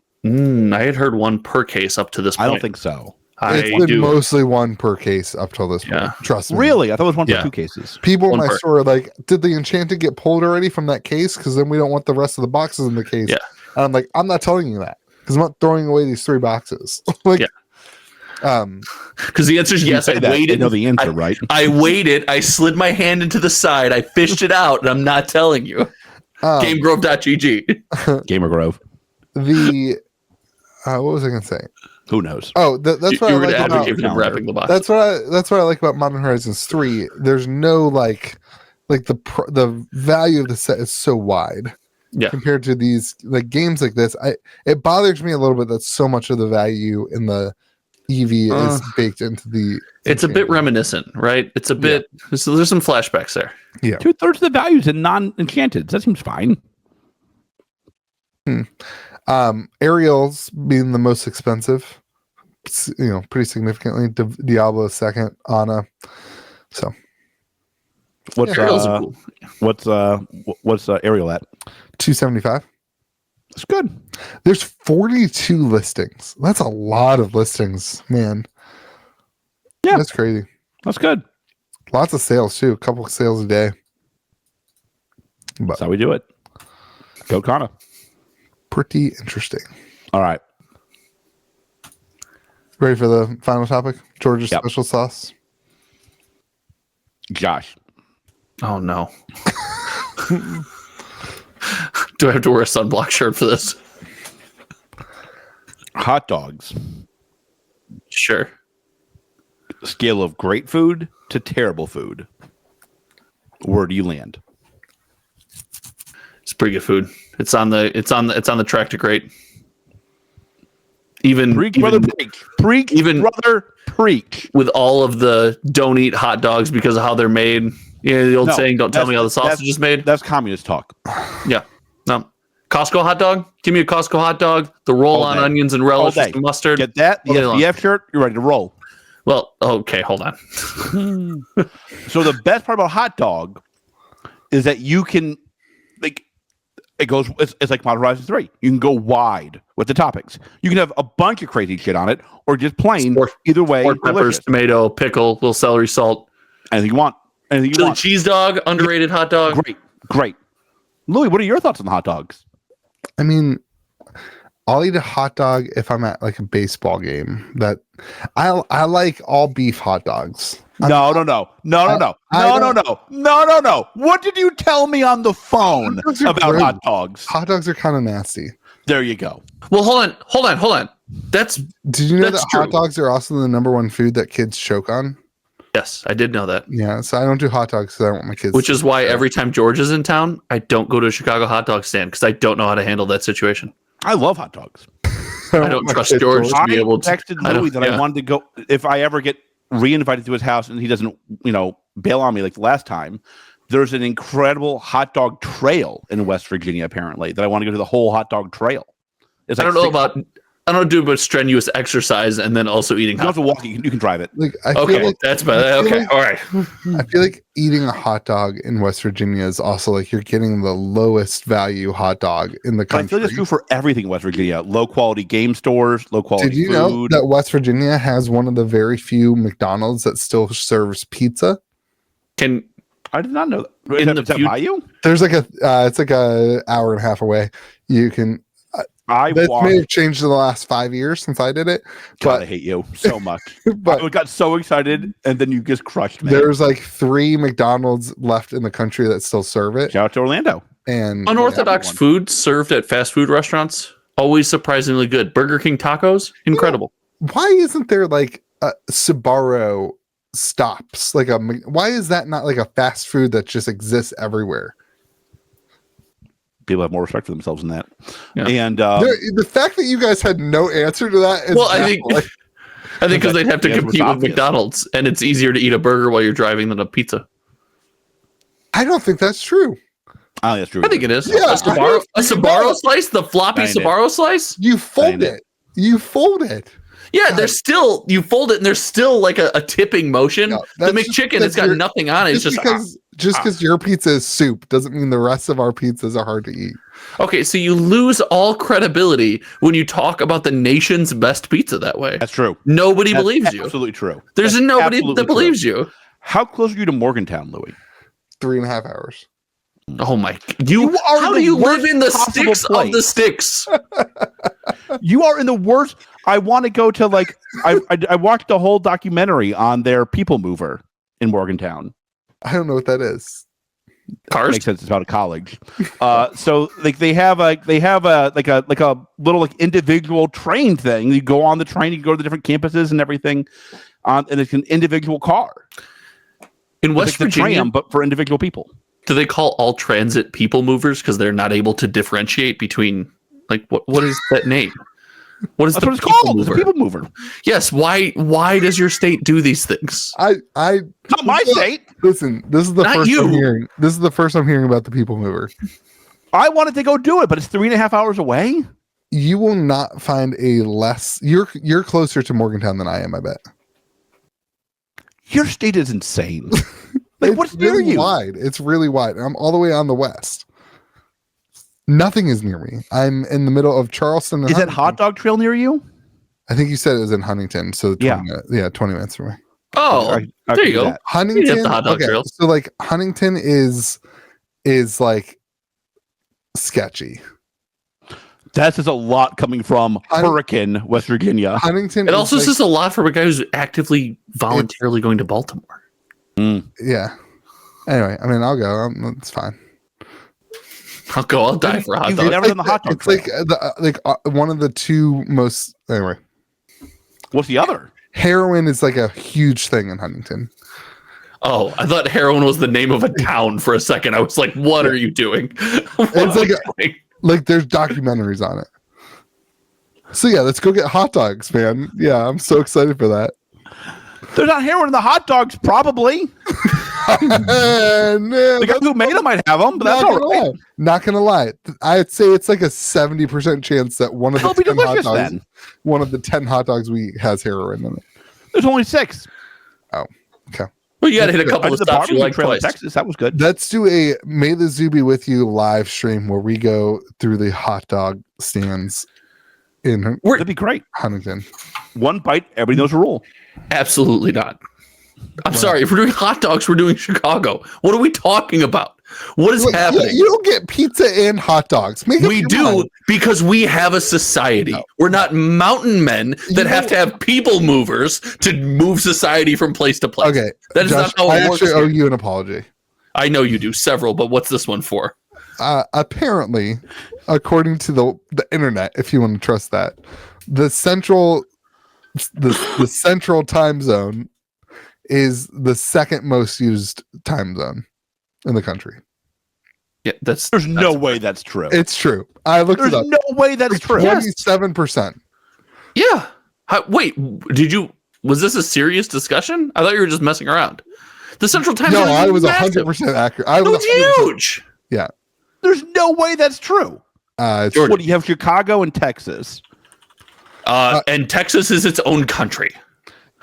had heard 1 per case up to this point. I don't think so. It's been mostly 1 per case up till this point. Trust me. Really? I thought it was 1 per 2 cases. People in my store are like, did the Enchanted get pulled already from that case? Because then we don't want the rest of the boxes in the case. Yeah. And I'm like, I'm not telling you that because I'm not throwing away these 3 boxes. Like, because the answer is yes. I waited. You know the answer, right? I waited. I slid my hand into the side. I fished it out, and I'm not telling you. GameGrove.gg. Gamer Grove. What was I going to say? Who knows? Oh, that's what I like about wrapping the box. That's what I like about Modern Horizons 3. There's no like the value of the set is so wide. Yeah. Compared to these like games like this, it bothers me a little bit that so much of the value in the EV is baked into the. It's a bit reminiscent, right? It's a bit. So there's some flashbacks there. Yeah, 2/3 of the values in non-enchanted. That seems fine. Ariel's being the most expensive, pretty significantly. Diablo second, Ana. So, what's Ariel at? 275. That's good. There's 42 listings. That's a lot of listings, man. Yeah, that's crazy. That's good. Lots of sales too. A couple of sales a day. But that's how we do it. Go Kana. Pretty interesting. All right. Ready for the final topic? George's special sauce. Josh. Oh no. Do I have to wear a sunblock shirt for this? Hot dogs. Sure. Scale of great food to terrible food. Where do you land? It's pretty good food. It's on the track to great. Preach. With all of the don't eat hot dogs because of how they're made. Yeah, the old saying, don't tell me how the sausage is made. That's communist talk. Yeah. No. Costco hot dog? Give me a Costco hot dog, the roll on onions and relish with the mustard. Get that? The SBF shirt, you're ready to roll. Well, okay, hold on. So the best part about hot dog is that you can it's like Modern Horizons 3. You can go wide with the toppings. You can have a bunch of crazy shit on it or just plain. Either way, peppers, tomato, pickle, little celery salt. Anything you want. Chili cheese dog, underrated hot dog. Great. Louie, what are your thoughts on the hot dogs? I mean, I'll eat a hot dog if I'm at like a baseball game. That I like all beef hot dogs. No. What did you tell me on the phone about hot dogs? Hot dogs are kind of nasty. There you go. Well, hold on. Did you know that hot dogs are also the number 1 food that kids choke on? Yes, I did know that. Yeah, so I don't do hot dogs because I don't want my kids. Which is why every time George is in town, I don't go to a Chicago hot dog stand because I don't know how to handle that situation. I love hot dogs. I don't trust George to be able to. I texted Louie that I wanted to go if I ever get re-invited to his house and he doesn't, bail on me like the last time. there's an incredible hot dog trail in West Virginia, apparently, that I want to go to the whole hot dog trail. It's I like don't know do about strenuous exercise and then also eating you don't have to walk, you can drive it. Like, that's better. Okay, all right. I feel like eating a hot dog in West Virginia is also like you're getting the lowest value hot dog in the country. I feel like it's true for everything in West Virginia. Low quality game stores, low quality Did you food. know that West Virginia has one of the very few McDonald's that still serves pizza? I did not know that. In Is that by you? There's like it's like a hour and a half away. You can. That may have changed in the last 5 years since I did it. God, I hate you so much. But I got so excited, and then you just crushed me. There's like 3 McDonald's left in the country that still serve it. Shout out to Orlando. And unorthodox food served at fast food restaurants, always surprisingly good. Burger King tacos, incredible. Why isn't there like a Sbarro stops? Why is that not like a fast food that just exists everywhere? People have more respect for themselves than that. Yeah. And the fact that you guys had no answer to that is I think because they'd have to compete with McDonald's, and it's easier to eat a burger while you're driving than a pizza. I don't think that's true. Oh, that's true. I think it is. Yeah, a Sbarro slice, the floppy Sbarro slice. You fold it. You fold it. Yeah, there's still you fold it, and there's still like a tipping motion. No, the McChicken, it's got nothing on it. It's just because your pizza is soup doesn't mean the rest of our pizzas are hard to eat. Okay, so you lose all credibility when you talk about the nation's best pizza that way. That's true. Nobody believes you. Absolutely true. There's nobody that believes you. How close are you to Morgantown, Louie? 3.5 hours. Oh my! How do you live in the sticks of the sticks? You are in the worst. I want to go to I watched the whole documentary on their people mover in Morgantown. I don't know what that is. Cars? Makes sense. It's about a college. So they have a little individual train thing. You go on the train, you go to the different campuses and everything, and it's an individual car in West Virginia, tram, but for individual people. Do they call all transit people movers because they're not able to differentiate between what is that name? What is That's what it's called? It's a people mover. Yes. Why does your state do these things? Not my state. Listen, this is the first I'm hearing. This is the first I'm hearing about the people mover. I wanted to go do it, but it's 3.5 hours away. You will not find a less. You're closer to Morgantown than I am. I bet. Your state is insane. What's near you? Wide. It's really wide. I'm all the way on the west. Nothing is near me. I'm in the middle of Charleston. Is that hot dog trail near you? I think you said it was in Huntington. So 20 minutes from me. Oh, there you go. Huntington. The hot dog trail. So Huntington is sketchy. That says a lot coming from Hurricane, West Virginia. Huntington. It also says a lot from a guy who's actively voluntarily going to Baltimore. Yeah. Anyway, I mean, I'll go. It's fine. I'll go. I'll die for a hot dog. You've never done the hot dog trail. It's one of the two most. Anyway, what's the other? Heroin is a huge thing in Huntington. Oh, I thought heroin was the name of a town for a second. I was like, "What are you doing?" It's there's documentaries on it. So yeah, let's go get hot dogs, man. Yeah, I'm so excited for that. There's not heroin in the hot dogs, probably. No, the guy who made them might have them, but that's all right. Not gonna lie, I'd say it's like a 70% chance that one of the 10 hot dogs we has heroin in it. There's only 6. Oh, okay. Well, you got to hit a couple of stops you like twice. Texas, that was good. Let's do a May the Zoo be with you live stream where we go through the hot dog stands that'd be great. Huntington. One bite, everybody knows the rule. Absolutely not. I'm sorry. If we're doing hot dogs, we're doing Chicago. What are we talking about? What is happening? You don't get pizza and hot dogs. We do because we have a society. No. We're not mountain men that have to have people movers to move society from place to place. Okay. That is not how it works. I actually owe you an apology. I know you do several, but what's this one for? Apparently, according to the internet, if you want to trust that, the central time zone is the second most used time zone in the country. Yeah, there's no way that's true. It's true. I looked it up. There's no way that's true. 27%. Yeah. Wait, was this a serious discussion? I thought you were just messing around. The Central Time No, Zone. I was massive. 100% accurate. It was huge. Yeah. There's no way that's true. It's Jordan. What do you have? Chicago and Texas, And Texas is its own country.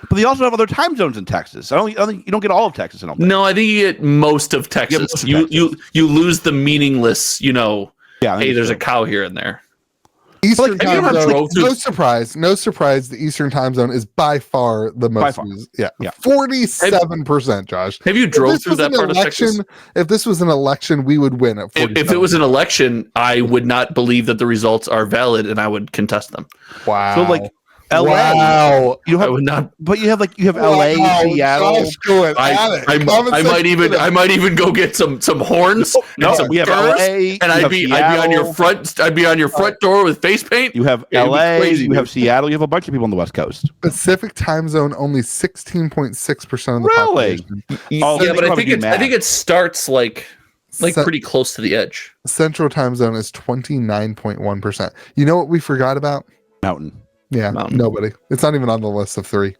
but they also have other time zones in Texas. I don't think you don't get all of Texas. I don't think. No, I think you get most of Texas. most of You lose the meaningless. Yeah, I Hey, think there's so. a cow here and there. Eastern But, like, time have you zone. drove through- No surprise. The Eastern time zone is by far the most. far. Used. Yeah, Yeah. 47%. Josh, Have you If drove this through was that an part of Texas? election, if this was an election, we would win at 47. If it was an election, I would not believe that the results are valid, and I would contest them. wow, So like LA, wow. you I have, would not. but you have LA, Wow, Seattle. Josh going at it. I might even go get some horns. No, and some we have furs, LA, and I'd be on your Seattle. front. I'd be on your front door with face paint. You have Yeah, it'd be LA, crazy, you dude. have Seattle, you have a bunch of people on the West Coast. Pacific time zone only 16.6% of the Really? population. Oh, Yeah, they but I probably think do I think math. it starts like Ce- pretty close to the edge. Central time zone is 29.1%. You know what we forgot about? Mountain. Yeah, Mountain. nobody. It's not even on the list of 3.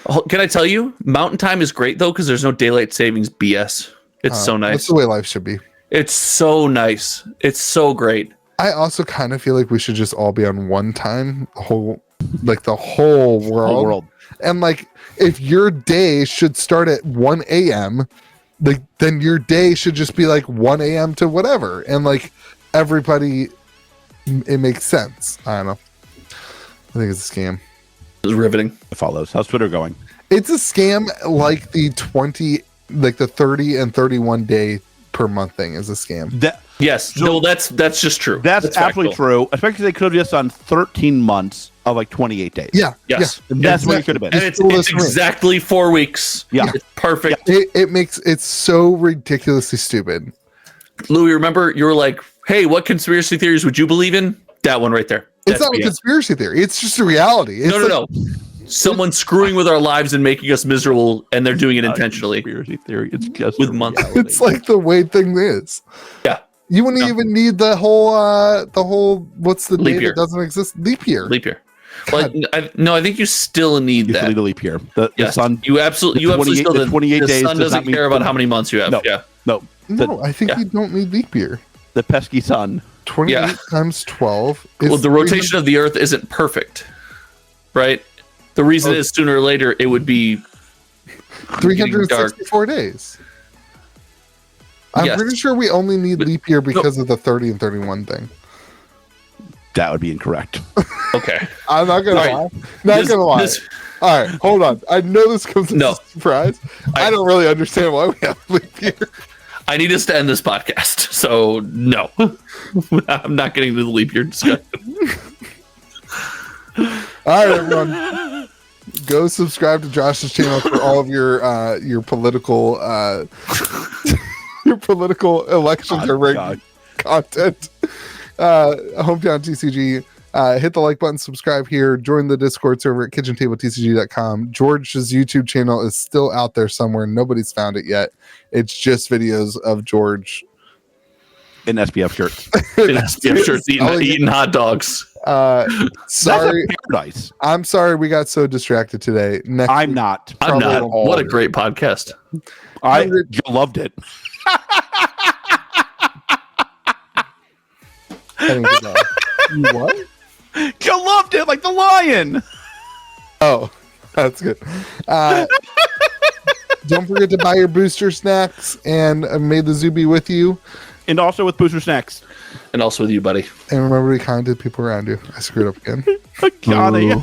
Oh, can I tell you, Mountain Time is great though because there's no daylight savings BS. It's so That's nice. the way life should be. It's so nice. It's so great. I also kind of feel like we should just all be on one time, the whole world. Whole world. And like, if your day should start at 1 a.m., like then your day should just be like 1 a.m. to whatever, and like everybody, it makes sense. I don't know. I think it's a scam. It was riveting. It follows. How's Twitter going? It's a scam, like the 30 and 31 day per month thing is a scam. That Yes. So- No, that's just true. that's absolutely factual. true. Especially they could have just done 13 months of like 28 days. Yeah, Yes. And that's what it could have been. And it's Still this room. exactly 4 weeks. Yeah. It's perfect. It makes it's so ridiculously stupid. Louie, remember you were like, hey, what conspiracy theories would you believe in? That one right there. It's That's not a me. conspiracy theory. It's just a reality. It's No. Someone's screwing with our lives and making us miserable, and they're doing it intentionally. Conspiracy theory. It's just With a months. reality. It's like the way thing is. Yeah. You wouldn't even need the whole what's the Leap day year. that doesn't exist? Leap year. Leap year. Well, I think you still need You that. still need a leap year. The Yes. sun. You absolutely still the 28 the days sun does not doesn't mean- care about how many months you have. No. Yeah. No. No, I think yeah. you don't need leap year. The pesky sun. 28 Yeah. times 12 is Well, the rotation of the Earth isn't perfect, right? The reason is sooner or later it would be 364 days. I'm Yes. pretty sure we only need But- leap year because of the 30 and 31 thing. That would be incorrect. okay. I'm not gonna All right. lie. Not This- gonna lie. this- All right, hold on. I know this comes as No. a surprise. I I- don't really understand why we have leap year. I need us to end this podcast. So no, I'm not getting to the leap year discussion. All right, everyone. Go subscribe to Josh's channel for all of your political your political election God. content. Hometown TCG. Hit the like button, subscribe here, join the Discord server at KitchenTableTCG.com. George's YouTube channel is still out there somewhere. Nobody's found it yet. It's just videos of George In SPF shirts. I'm sure it's eating hot dogs. sorry. That's a paradise. I'm sorry we got so distracted today. Next I'm week- not. I'm Probably not. all What a of it. great podcast. I loved it. I didn't get that. You what? You loved it like the lion. Oh, that's good. Don't forget to buy your booster snacks, and may the zoo be with you. And also with Booster Snacks. And also with you, buddy. And remember to be kind to the people around you. I screwed up again. God, Ooh.